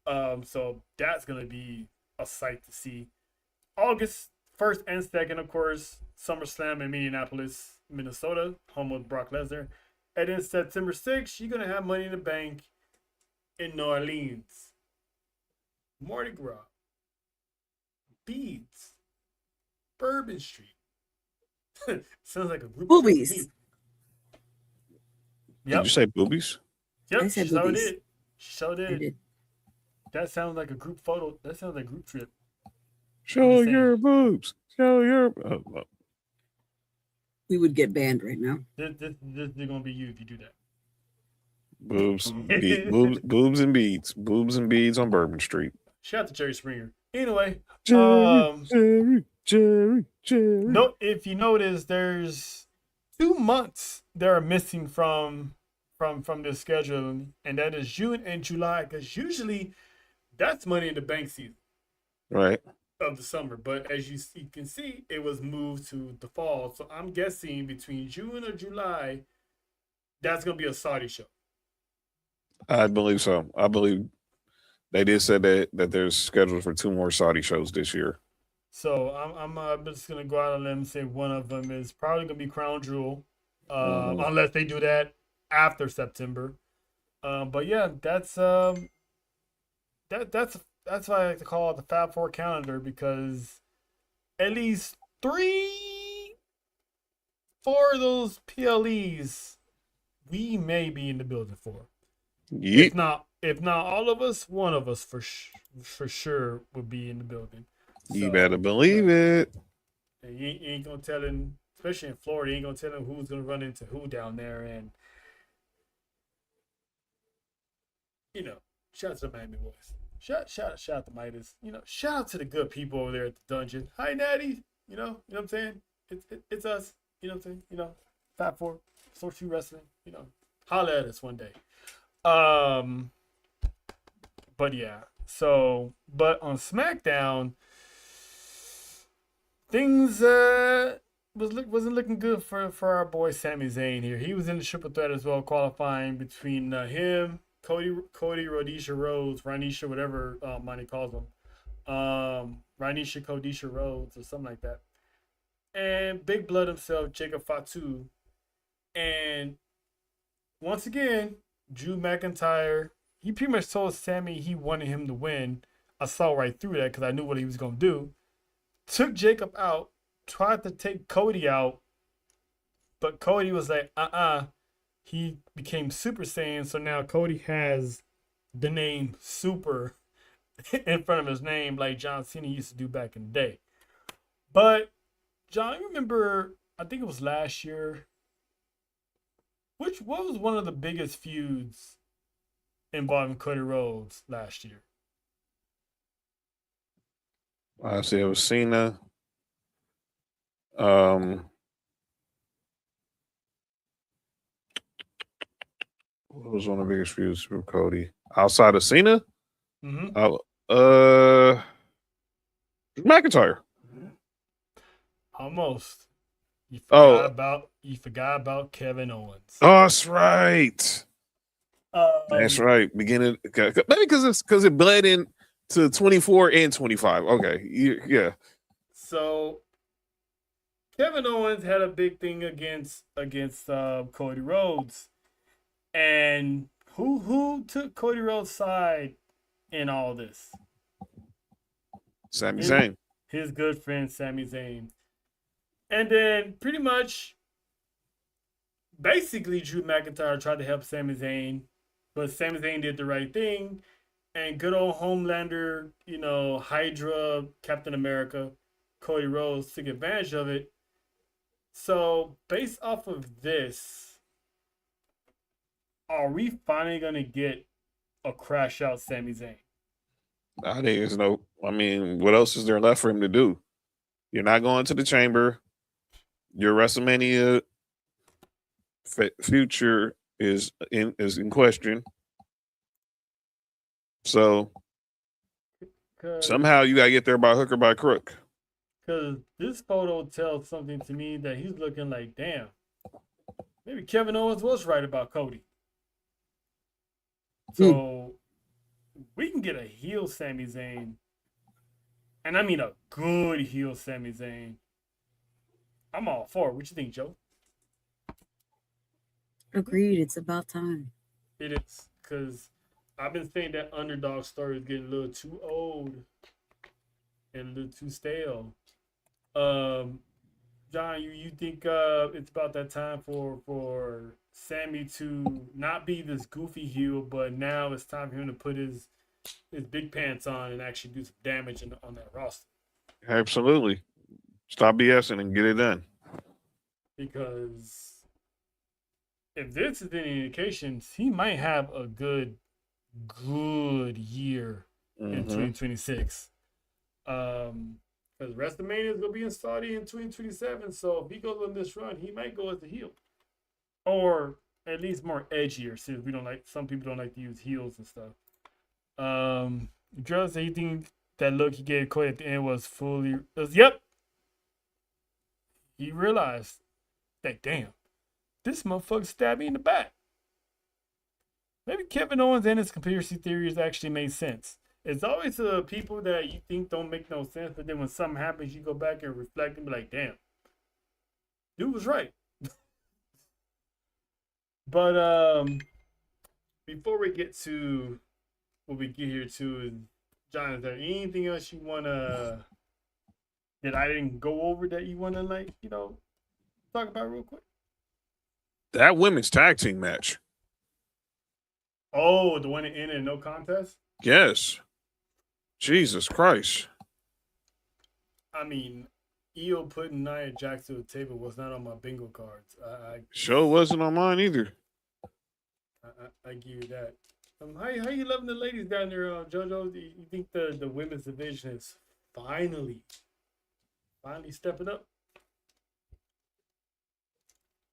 So that's gonna be a sight to see. August 1st and 2nd, of course, SummerSlam in Minneapolis, Minnesota, home of Brock Lesnar. And then September 6th, you're gonna have Money in the Bank in New Orleans. Mardi Gras, Beads, Bourbon Street. Sounds like a group. Boobies. Yep. Did you say boobies? Yep, I said she boobies. did. She sure did. That sounds like a group photo. That sounds like a group trip. Show your boobs. Show your. We would get banned right now. This is gonna be you if you do that. Boobs, boobs and beads. Boobs and beads on Bourbon Street. Shout out to Jerry Springer. Anyway, Jerry. No, if you notice, there's 2 months that are missing from this schedule, and that is June and July, because usually that's Money in the Bank season, right, of the summer. But as you can see, it was moved to the fall. So I'm guessing between June or July, that's gonna be a Saudi show. I believe so. I believe they did say that there's scheduled for 2 more Saudi shows this year. So I'm just gonna go out on them and say one of them is probably gonna be Crown Jewel, Mhm. unless they do that after September. But yeah, that's why I like to call it the Fab Four calendar because at least three, four of those PLEs we may be in the building for. Yeet. If not all of us, one of us for sure would be in the building. You So better believe it. you ain't gonna tell him, especially in Florida, you ain't gonna tell him who's gonna run into who down there. And you know, shout out to the Miami boys. Shout out to Midas. You know, shout out to the good people over there at the dungeon. Hi, Natty. You know what I'm saying? It's us. You know what I'm saying? You know, Fat Four, S4U Wrestling. You know, holla at us one day. But yeah. So, but on SmackDown, things wasn't looking good for our boy Sami Zayn here. He was in the triple threat as well, qualifying between him, Cody, Rhodesia Rhodes, Ranisha, whatever Monty calls him, Ranisha, Codisha Rhodes, or something like that, and Big Blood himself, Jacob Fatu, and once again, Drew McIntyre. He pretty much told Sammy he wanted him to win. I saw right through that because I knew what he was gonna do. Took Jacob out, tried to take Cody out, but Cody was like, He became Super Saiyan, so now Cody has the name Super in front of his name, like John Cena used to do back in the day. But John, you remember? I think it was last year. What was one of the biggest feuds involving Cody Rhodes last year? I see it was Cena. What was one of the biggest feuds for Cody outside of Cena? Mm-hmm. McIntyre. Almost. You forgot about Kevin Owens. Oh, that's right. That's Um, right. Beginning maybe because it bled in to 24 and 25. Okay. Yeah. So Kevin Owens had a big thing against Cody Rhodes, and who took Cody Rhodes' side in all this? Sami Zayn. His good friend Sami Zayn, and then pretty much, basically, Drew McIntyre tried to help Sami Zayn, but Sami Zayn did the right thing, and good old Homelander, Hydra, Captain America, Cody Rhodes took advantage of it. So, based off of this, are we finally going to get a crash out Sami Zayn? I think there's no, I mean, what else is there left for him to do? You're not going to the chamber. Your Wrestlemania future is in question. So somehow you got to get there by hook or by crook. Because this photo tells something to me that he's looking like, damn, maybe Kevin Owens was right about Cody. So we can get a heel Sami Zayn. And I mean a good heel Sami Zayn. I'm all for it. What you think, Joe? Agreed. It's about time. It is. Because I've been saying that underdog story is getting a little too old and a little too stale. John, you think it's about that time for Sammy to not be this goofy heel, but now it's time for him to put his big pants on and actually do some damage on that roster? Absolutely. Stop BSing and get it done. Because if this is any indications, he might have a good year in 2026. Because Wrestlemania is going to be in Saudi in 2027. So if he goes on this run, he might go as the heel. Or at least more edgier, since some people don't like to use heels and stuff. Joe said you think that look he gave Cody at the end was yep. He realized that, damn, this motherfucker stabbed me in the back. maybe Kevin Owens and his conspiracy theories actually made sense. It's always the people that you think don't make no sense, but then when something happens, you go back and reflect and be like, damn, dude was right. But before we get to what we get here to, John, is there anything else you wanna that I didn't go over that you wanna talk about real quick? That women's tag team match. Oh, the one that ended in no contest? Yes. Jesus Christ. I mean, EO putting Nia Jax to the table was not on my bingo cards. Sure wasn't on mine either. I give you that. How you loving the ladies down there, JoJo? Do you think the women's division is finally stepping up?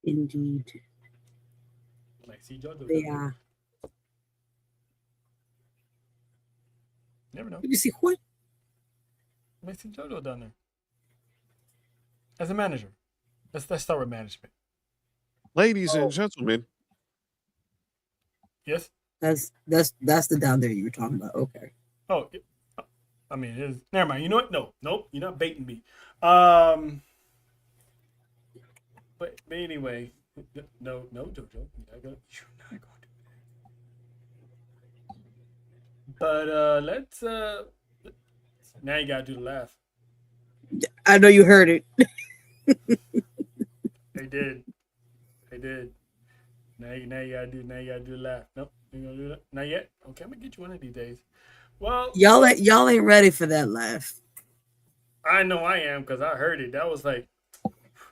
Indeed. Like, see JoJo. They are. Never know. Did you see what? Might see JoJo down there as a manager. Let's start with management. Ladies and gentlemen. Yes. That's the down there you were talking about. Okay. Oh, I mean, it is. Never mind. You know what? Nope. You're not baiting me. But anyway, no, JoJo. You're not gonna do that. But let's. Now you gotta do the laugh. I know you heard it. I did. Now you gotta do the laugh. Nope. You gonna do that? Not yet. Okay, I'm gonna get you one of these days. Well, y'all ain't ready for that laugh. I know I am because I heard it. That was like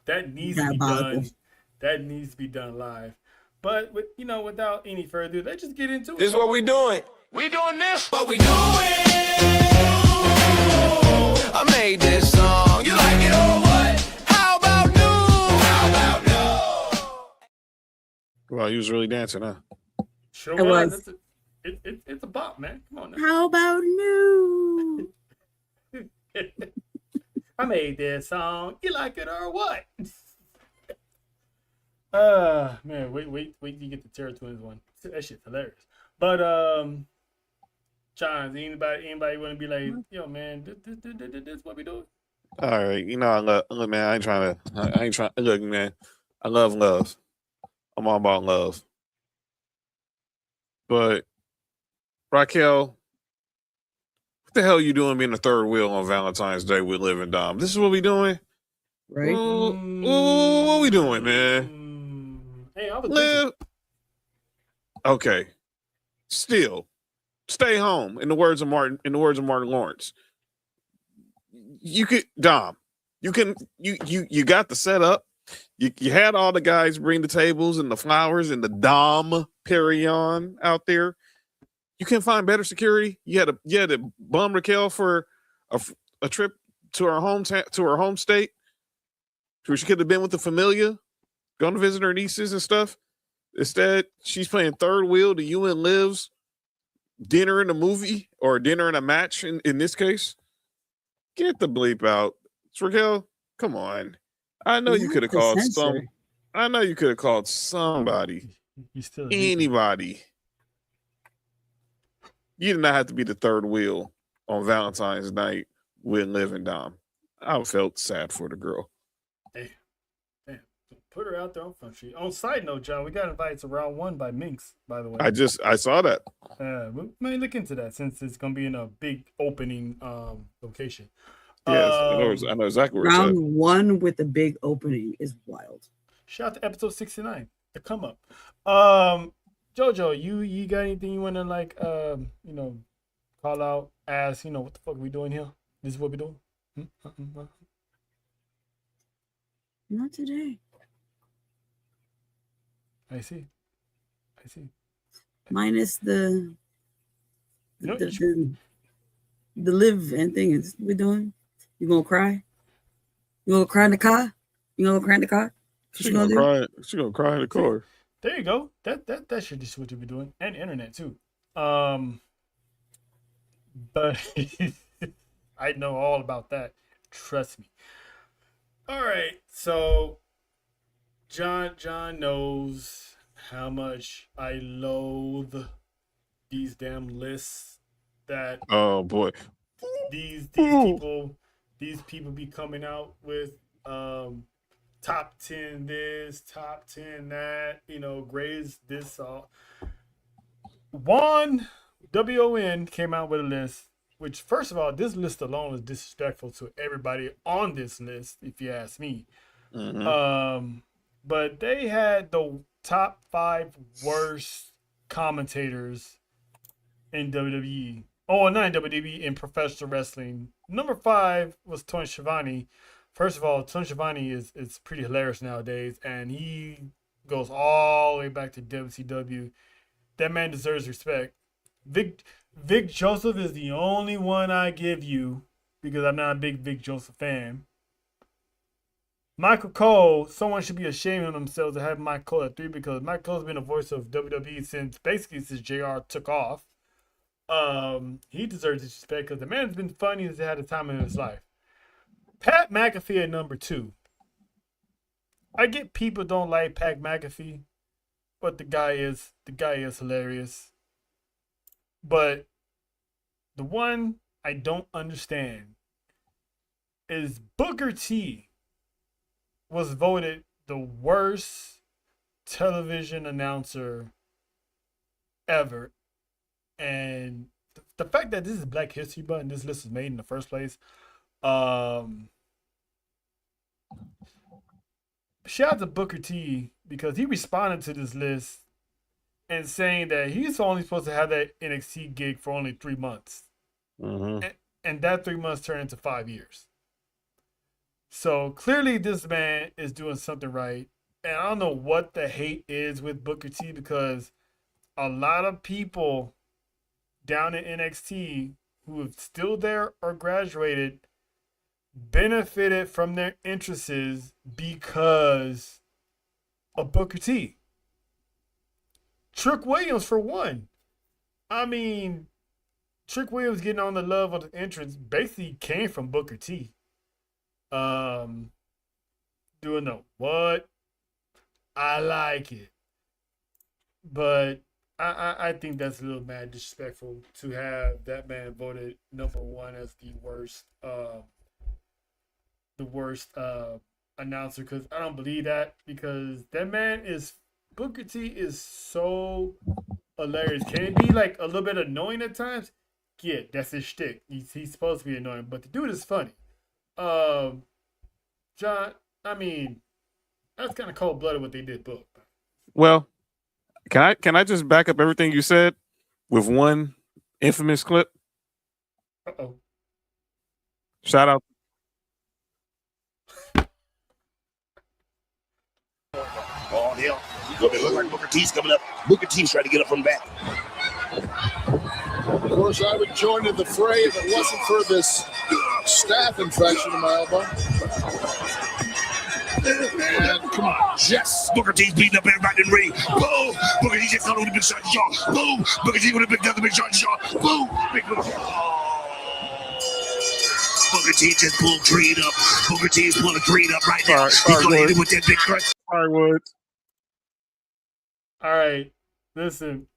that needs to be done. That needs to be done live. But without any further, let's just get into it. This is what we doing. We doing this. What we doing? I made this song. You like it or what? How about new? Well, you was really dancing, huh? Sure was. It's a bop, man. Come on now. How about new? I made this song. You like it or what? Man, wait till you get the Terror Twins one. That shit's hilarious. But John, anybody want to be like, yo, man, this what we doing? All right, look, man, I ain't trying. Look, man, I love love. I'm all about love. But Raquel, what the hell are you doing being the third wheel on Valentine's Day with Liv and Dom? This is what we doing? Right? What we doing, man? Hey, I was Liv. Okay. Still, stay home. In the words of Martin Lawrence. You could Dom. You got the setup. You had all the guys bring the tables and the flowers and the Dom Perignon out there. You can't find better security. You had to bum Raquel for a trip to her home state, where she could have been with the familia, going to visit her nieces and stuff. Instead, she's playing third wheel to you and Liv's dinner in a movie or dinner in a match. In this case, get the bleep out, Raquel. Come on. I know you could have called I know you could have called somebody. Anybody. You did not have to be the third wheel on Valentine's night with Liv and Dom. I felt sad for the girl. Hey, damn. Put her out there on Front Street. On side note, John, we got invited to round 1 by Minx, by the way. I saw that. We may look into that since it's gonna be in a big opening location. Yes, I know exactly where round it's at. 1 with a big opening is wild. Shout out to episode 69, the come up. Jojo, you got anything you wanna call out, ask, what the fuck are we doing here? This is what we doing? Not today. I see. Minus the live and thing is we doing. You gonna cry? You gonna cry in the car? She gonna cry. She gonna cry in the car. There you go. That should just what you be doing, and the internet too. But I know all about that. Trust me. All right, so John knows how much I loathe these damn lists that Oh boy. these Ooh. people be coming out with top 10 this, top 10 that, grades this all. WON came out with a list, which first of all, this list alone is disrespectful to everybody on this list, if you ask me. But they had the top 5 worst commentators in WWE. Oh, not in WWE, in professional wrestling. Number 5 was Tony Schiavone. First of all, Tony Schiavone is pretty hilarious nowadays, and he goes all the way back to WCW. That man deserves respect. Vic Joseph is the only one I give you because I'm not a big Vic Joseph fan. Michael Cole, someone should be ashamed of themselves to have Michael Cole at 3 because Michael Cole's been a voice of WWE since JR took off. He deserves respect because the man's been funny as he had a time in his life. Pat McAfee at number 2. I get people don't like Pat McAfee, but the guy is hilarious. But the one I don't understand is Booker T was voted the worst television announcer ever. And the fact that this is Black History Month and this list was made in the first place, shout out to Booker T because he responded to this list and saying that he's only supposed to have that NXT gig for only 3 months. And that 3 months turned into 5 years. So clearly this man is doing something right. And I don't know what the hate is with Booker T because a lot of people down in NXT who are still there or graduated benefited from their interests because of Booker T. Trick Williams, for one. I mean, Trick Williams getting on the love of the entrance basically came from Booker T. Doing the what? I like it. But I think that's a little mad disrespectful to have that man voted number 1 as the worst announcer, because I don't believe that, because that man is Booker T is so hilarious. Can it be like a little bit annoying at times? Yeah, that's his shtick. He's supposed to be annoying, but the dude is funny. John, I mean, that's kind of cold blooded what they did, Book. Well, can I just back up everything you said with one infamous clip? Uh-oh. Shout out. Oh, hell. It look like Booker T's coming up. Booker T's trying to get up from back. Of course, I would join in the fray if it wasn't for this staph infection in my elbow. And come on, yes. Booker T's beating up everybody in the ring. Boom. Booker T just got on the big shot jaw. Boom. Booker T with a big another big shot jaw. Boom. Big Booker T just pulled Creed up. Booker T is pulling Creed up right now. He's going to hit it with that big crutch. Sorry, Woods. All right, listen.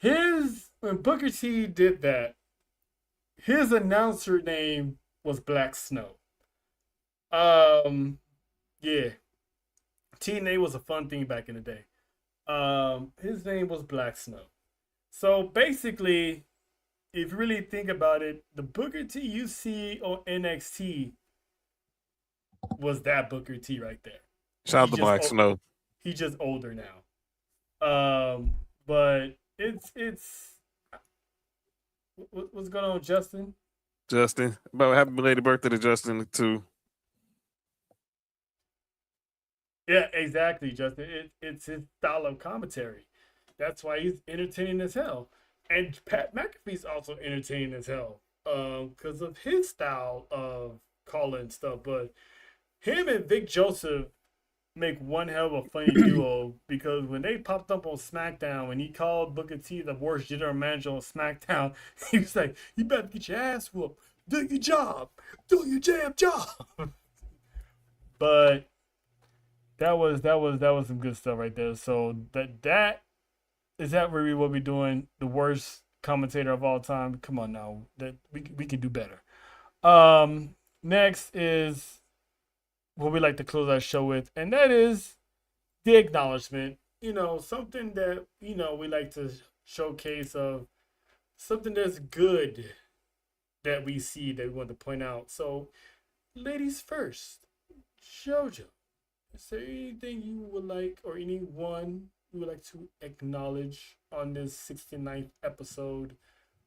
When Booker T did that, his announcer name was Black Snow. Yeah. TNA was a fun thing back in the day. His name was Black Snow. So basically, if you really think about it, the Booker T you see on NXT was that Booker T right there. Shout out to Black Snow. He's just older now. But it's what's going on, Justin? Justin, about happy belated birthday to Justin too. Yeah, exactly, Justin. It's his style of commentary. That's why he's entertaining as hell. And Pat McAfee's also entertaining as hell because of his style of calling stuff. But him and Vic Joseph make one hell of a funny duo because when they popped up on SmackDown, when he called Booker T the worst general manager on SmackDown, he was like, "You better get your ass whooped. Do your job. Do your damn job." But that was some good stuff right there. So that is that where we will be doing the worst commentator of all time. Come on now, that we can do better. Next is what we like to close our show with, and that is the acknowledgement. Something that we like to showcase of something that's good that we see that we want to point out. So, ladies first, JoJo, is there anything you would like, or anyone you would like to acknowledge on this 69th episode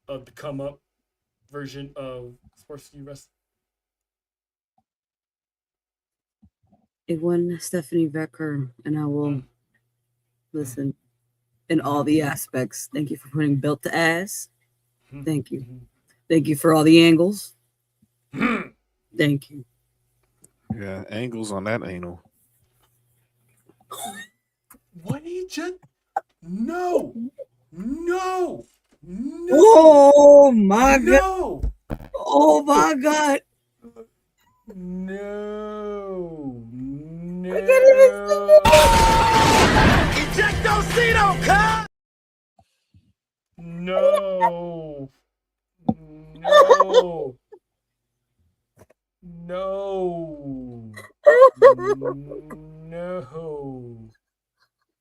of the Come Up version of S4U Wrestling? It won Stephanie Becker, and I will listen in all the aspects. Thank you for putting belt to ass. Thank you. Thank you for all the angles. Thank you. Yeah, angles on that anal. What he just? No. Oh my God. Oh my God. No. Ejectocito, cut! No.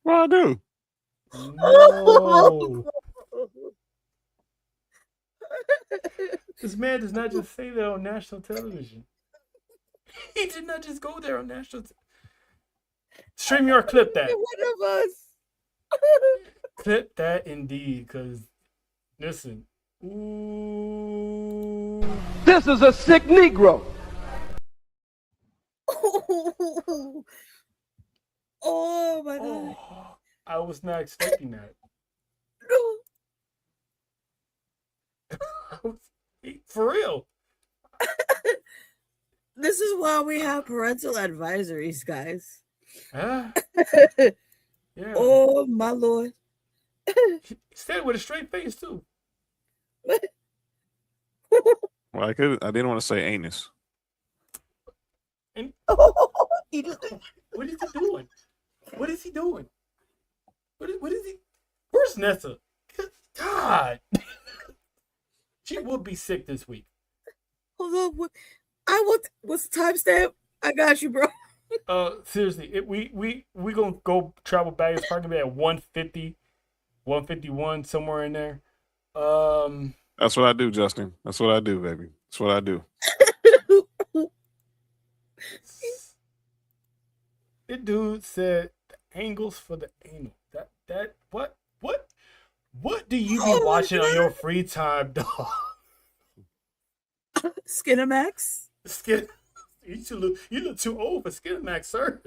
What I do? No. This man does not just say that on national television. He did not just go there on national television. StreamYard, clip that. One of us. Clip that indeed, because listen. Ooh. This is a sick Negro. Oh my God. Oh, I was not expecting that. For real. This is why we have parental advisories, guys. Huh? Yeah. Oh my Lord. He said it with a straight face too. Well, I didn't want to say anus. And what is he doing? What is he doing? What is he? Where's Nessa? God. She would be sick this week. Hold on. What's the timestamp? I got you, bro. Seriously, we gonna go travel back. It's probably gonna be at 150, 151, somewhere in there. That's what I do, Justin. That's what I do, baby. That's what I do. The dude said the angles for the anal. That what do you be watching on your free time, dog? Skinamax. You look too old for Skinamax, sir.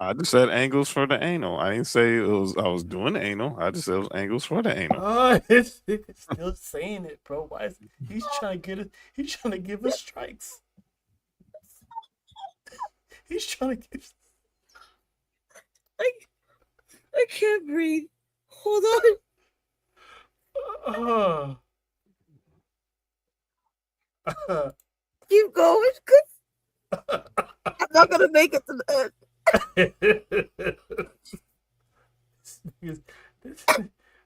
I just said angles for the anal. I didn't say I was doing the anal. I just said it was angles for the anal. It's still saying it, bro. Why is he's trying to get it? He's trying to give us strikes. He's trying to give. I can't breathe. Hold on. Keep going. I'm not gonna make it to the end.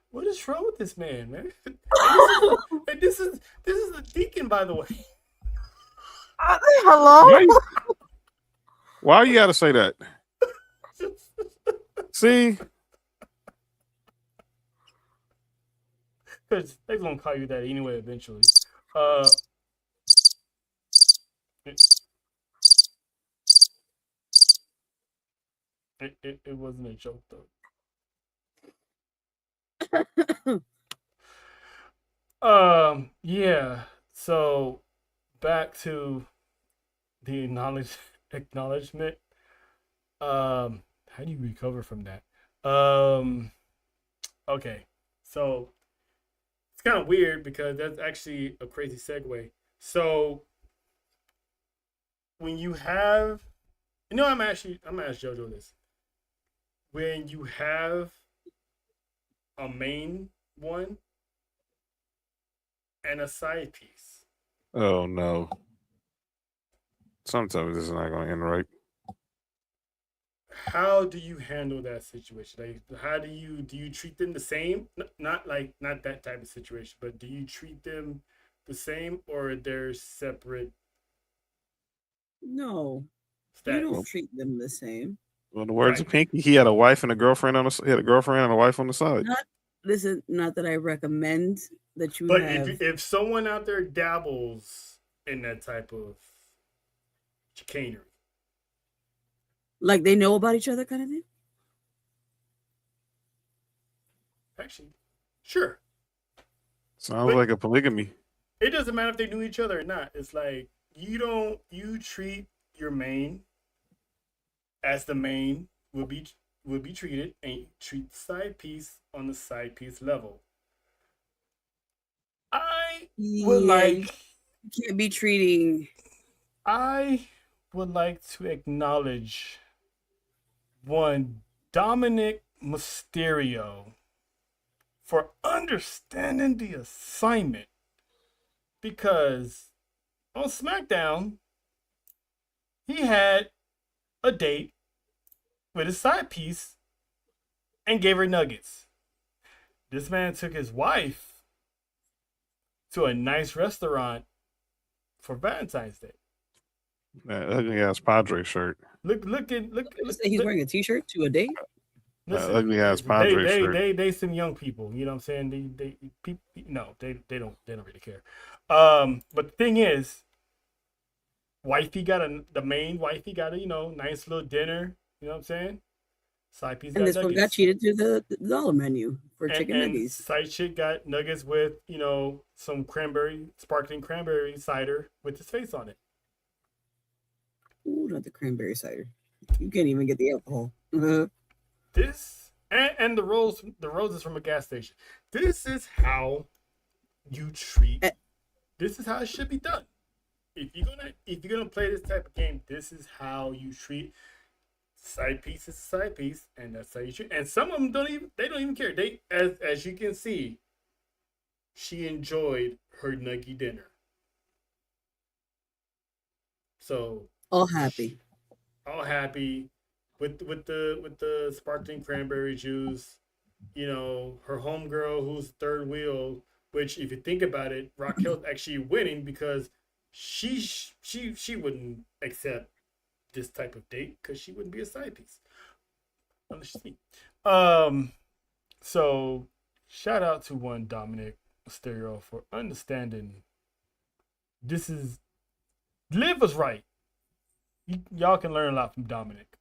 What is wrong with this man, man? And this is the deacon, by the way. Hello? Why you gotta say that? See? Because they're gonna call you that anyway eventually. It wasn't a joke though. Yeah. So back to the acknowledgement. How do you recover from that? Okay. So it's kind of weird because that's actually a crazy segue. So when you have, I'm gonna ask JoJo this. When you have a main one and a side piece. Oh no. Sometimes this is not gonna end right. how do you handle that situation? Like, how do you treat them the same? Not that type of situation, but do you treat them the same, or they're separate No, you status? don't treat them the same. Well, in the words Right. of Pinky, he had a wife and a girlfriend on the. He had a girlfriend and a wife on the side. Not this is not that I recommend that you But have. if someone out there dabbles in that type of chicanery, Like they know about each other, kind of thing. actually, sure. Sounds like a polygamy. It doesn't matter if they knew each other or not. It's like you treat your main as the main would be treated, and you treat the side piece on the side piece level. I would You can't be treating. I would like to acknowledge one Dominic Mysterio for understanding the assignment, because on SmackDown he had a date with his side piece and gave her nuggets. This man took his wife to a nice restaurant for Valentine's Day. That ugly ass Padre shirt. Look. He's wearing a T-shirt to a date. That ugly ass Padre shirt. They some young people. You know what I'm saying? They people. No, they don't really care. But the thing is, wifey got the main wifey got a nice little dinner. You know what I'm saying? Side piece And got this one nuggets. got cheated to the dollar menu for chicken and nuggets. Side chick got nuggets with some sparkling cranberry cider with his face on it. Ooh, not the cranberry cider. You can't even get the alcohol. This and the roses from a gas station. This is how you treat. This is how it should be done. If you're gonna play this type of game, this is how you treat. Side piece is a side piece, and that's how you treat. And some of them don't even care. They, as you can see, she enjoyed her nuggy dinner. So all happy with the sparkling cranberry juice. Her homegirl who's third wheel. Which, if you think about it, Raquel's actually winning because she wouldn't accept this type of date because she wouldn't be a side piece. So shout out to one Dominic Mysterio for understanding. This is Liv was right. Y'all can learn a lot from Dominic.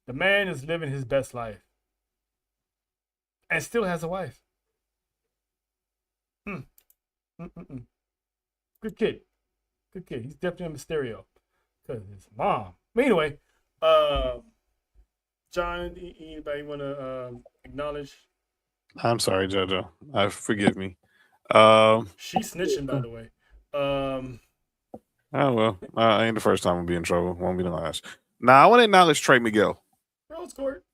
The man is living his best life and still has a wife. Good kid. He's definitely a Mysterio. Because his mom. But anyway, John, anybody want to acknowledge? I'm sorry, Jojo. Forgive me. She's snitching, by the way. Oh well, ain't the first time I'll be in trouble. Won't be the last. Now I want to acknowledge Trey Miguel. Rose Court.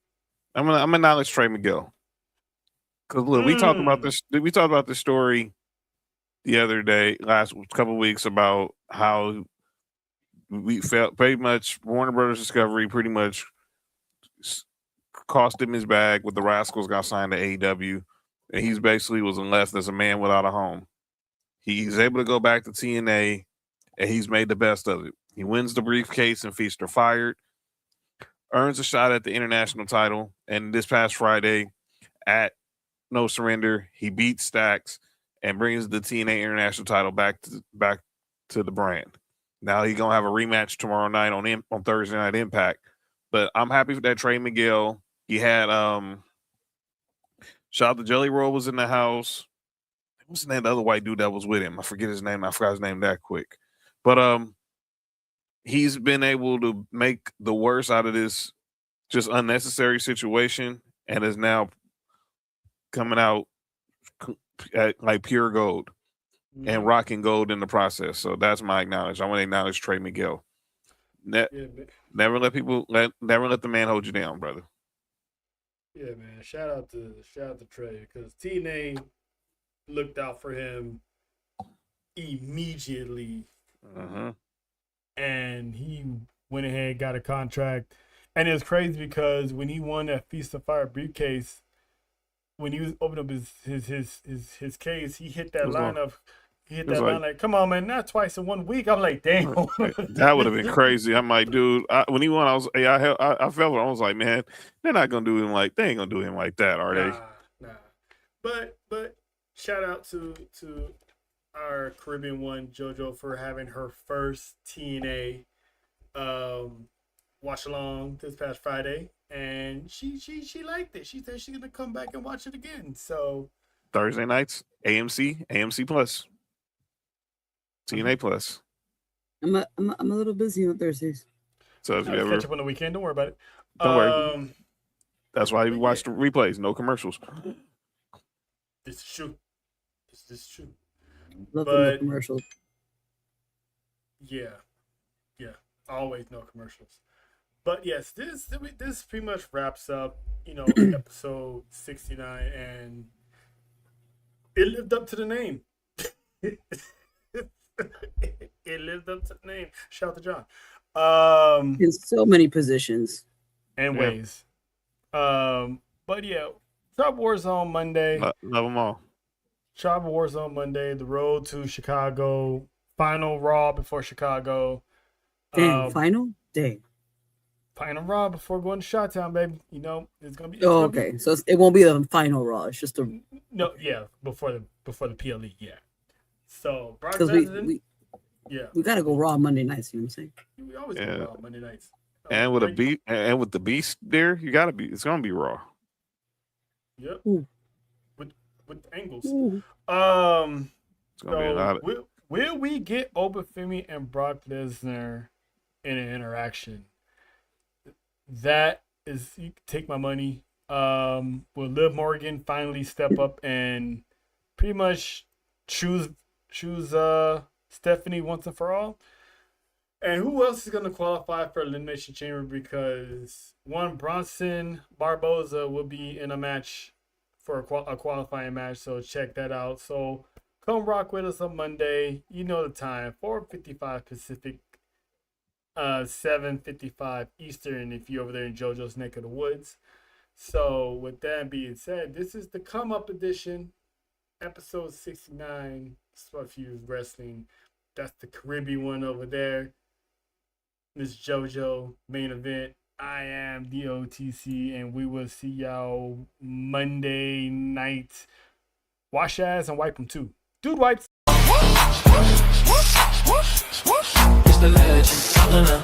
I'm gonna acknowledge Trey Miguel. Cause look, we talked about this. We talked about this story the other day, last couple of weeks, about how we felt pretty much Warner Brothers Discovery pretty much cost him his bag with the Rascals got signed to AEW, and he's basically was left as a man without a home. He's able to go back to TNA, and he's made the best of it. He wins the briefcase and Feast or Fired, earns a shot at the international title, and this past Friday at No Surrender, he beats Stax and brings the TNA international title back to the brand. Now he's gonna have a rematch tomorrow night on Thursday Night Impact. But I'm happy for that Trey Miguel. He had shout out to Jelly Roll was in the house. What's the name of the other white dude that was with him? I forget his name. I forgot his name that quick. But he's been able to make the worst out of this just unnecessary situation and is now coming out like pure gold and rocking gold in the process. So that's my acknowledge. I want to acknowledge Trey Miguel. Never let the man hold you down, brother. Yeah, man. Shout out to Trey, because TNA looked out for him immediately. Uh-huh. And he went ahead, got a contract. And it was crazy because when he won that Feast of Fire briefcase, when he was opening up his case, he hit that line of, like, come on, man, not twice in 1 week. I'm like, damn. That would have been crazy. I'm like, dude, when he won, I was, I felt it. I was like, man, they're not gonna do him like, they ain't gonna do him like that, are they? Nah. But shout out to our Caribbean one, JoJo, for having her first TNA watch along this past Friday, and she liked it. She said she's gonna come back and watch it again. So Thursday nights, AMC Plus, TNA Plus. I'm a little busy on Thursdays. So if you ever catch up on the weekend, don't worry about it. Don't worry. That's why we watch the replays, no commercials. This is true. This is true. Love the commercials. Yeah, always no commercials. But yes, this pretty much wraps up, episode 69, and it lived up to the name. It lived up to the name. Shout out to John. In so many positions and ways. But yeah, Tribal Warzone Monday. Love them all. Tribal Warzone Monday. The road to Chicago. Final Raw before Chicago. Final? Dang. Final Raw before going to Shot-Town, baby. It's gonna be. Okay. So it won't be the final Raw. It's just a. No, yeah, before the PLE, yeah. So Brock Lesnar. We gotta go Raw Monday nights. You know what I'm saying? We always go Raw Monday nights. And with with the Beast there, you gotta be. It's gonna be Raw. Yep. Ooh. With angles. Ooh. It's gonna be a lot of. Will we get Obafemi and Brock Lesnar in an interaction? That is, you can take my money. Will Liv Morgan finally step up and pretty much choose Stephanie once and for all? And who else is going to qualify for Elimination Chamber? Because Bronson Barboza will be in a match for a qualifying match, so check that out. So come rock with us on Monday. You know the time, 4:55 Pacific, 7:55 Eastern if you're over there in JoJo's neck of the woods. So with that being said, this is the Come Up Edition, episode 69, S4UWrestling Wrestling. That's the Caribbean one over there. Miss JoJo, main event. I am the OTC, and we will see y'all Monday night. Wash your ass and wipe them too. Dude wipes. It's the legend.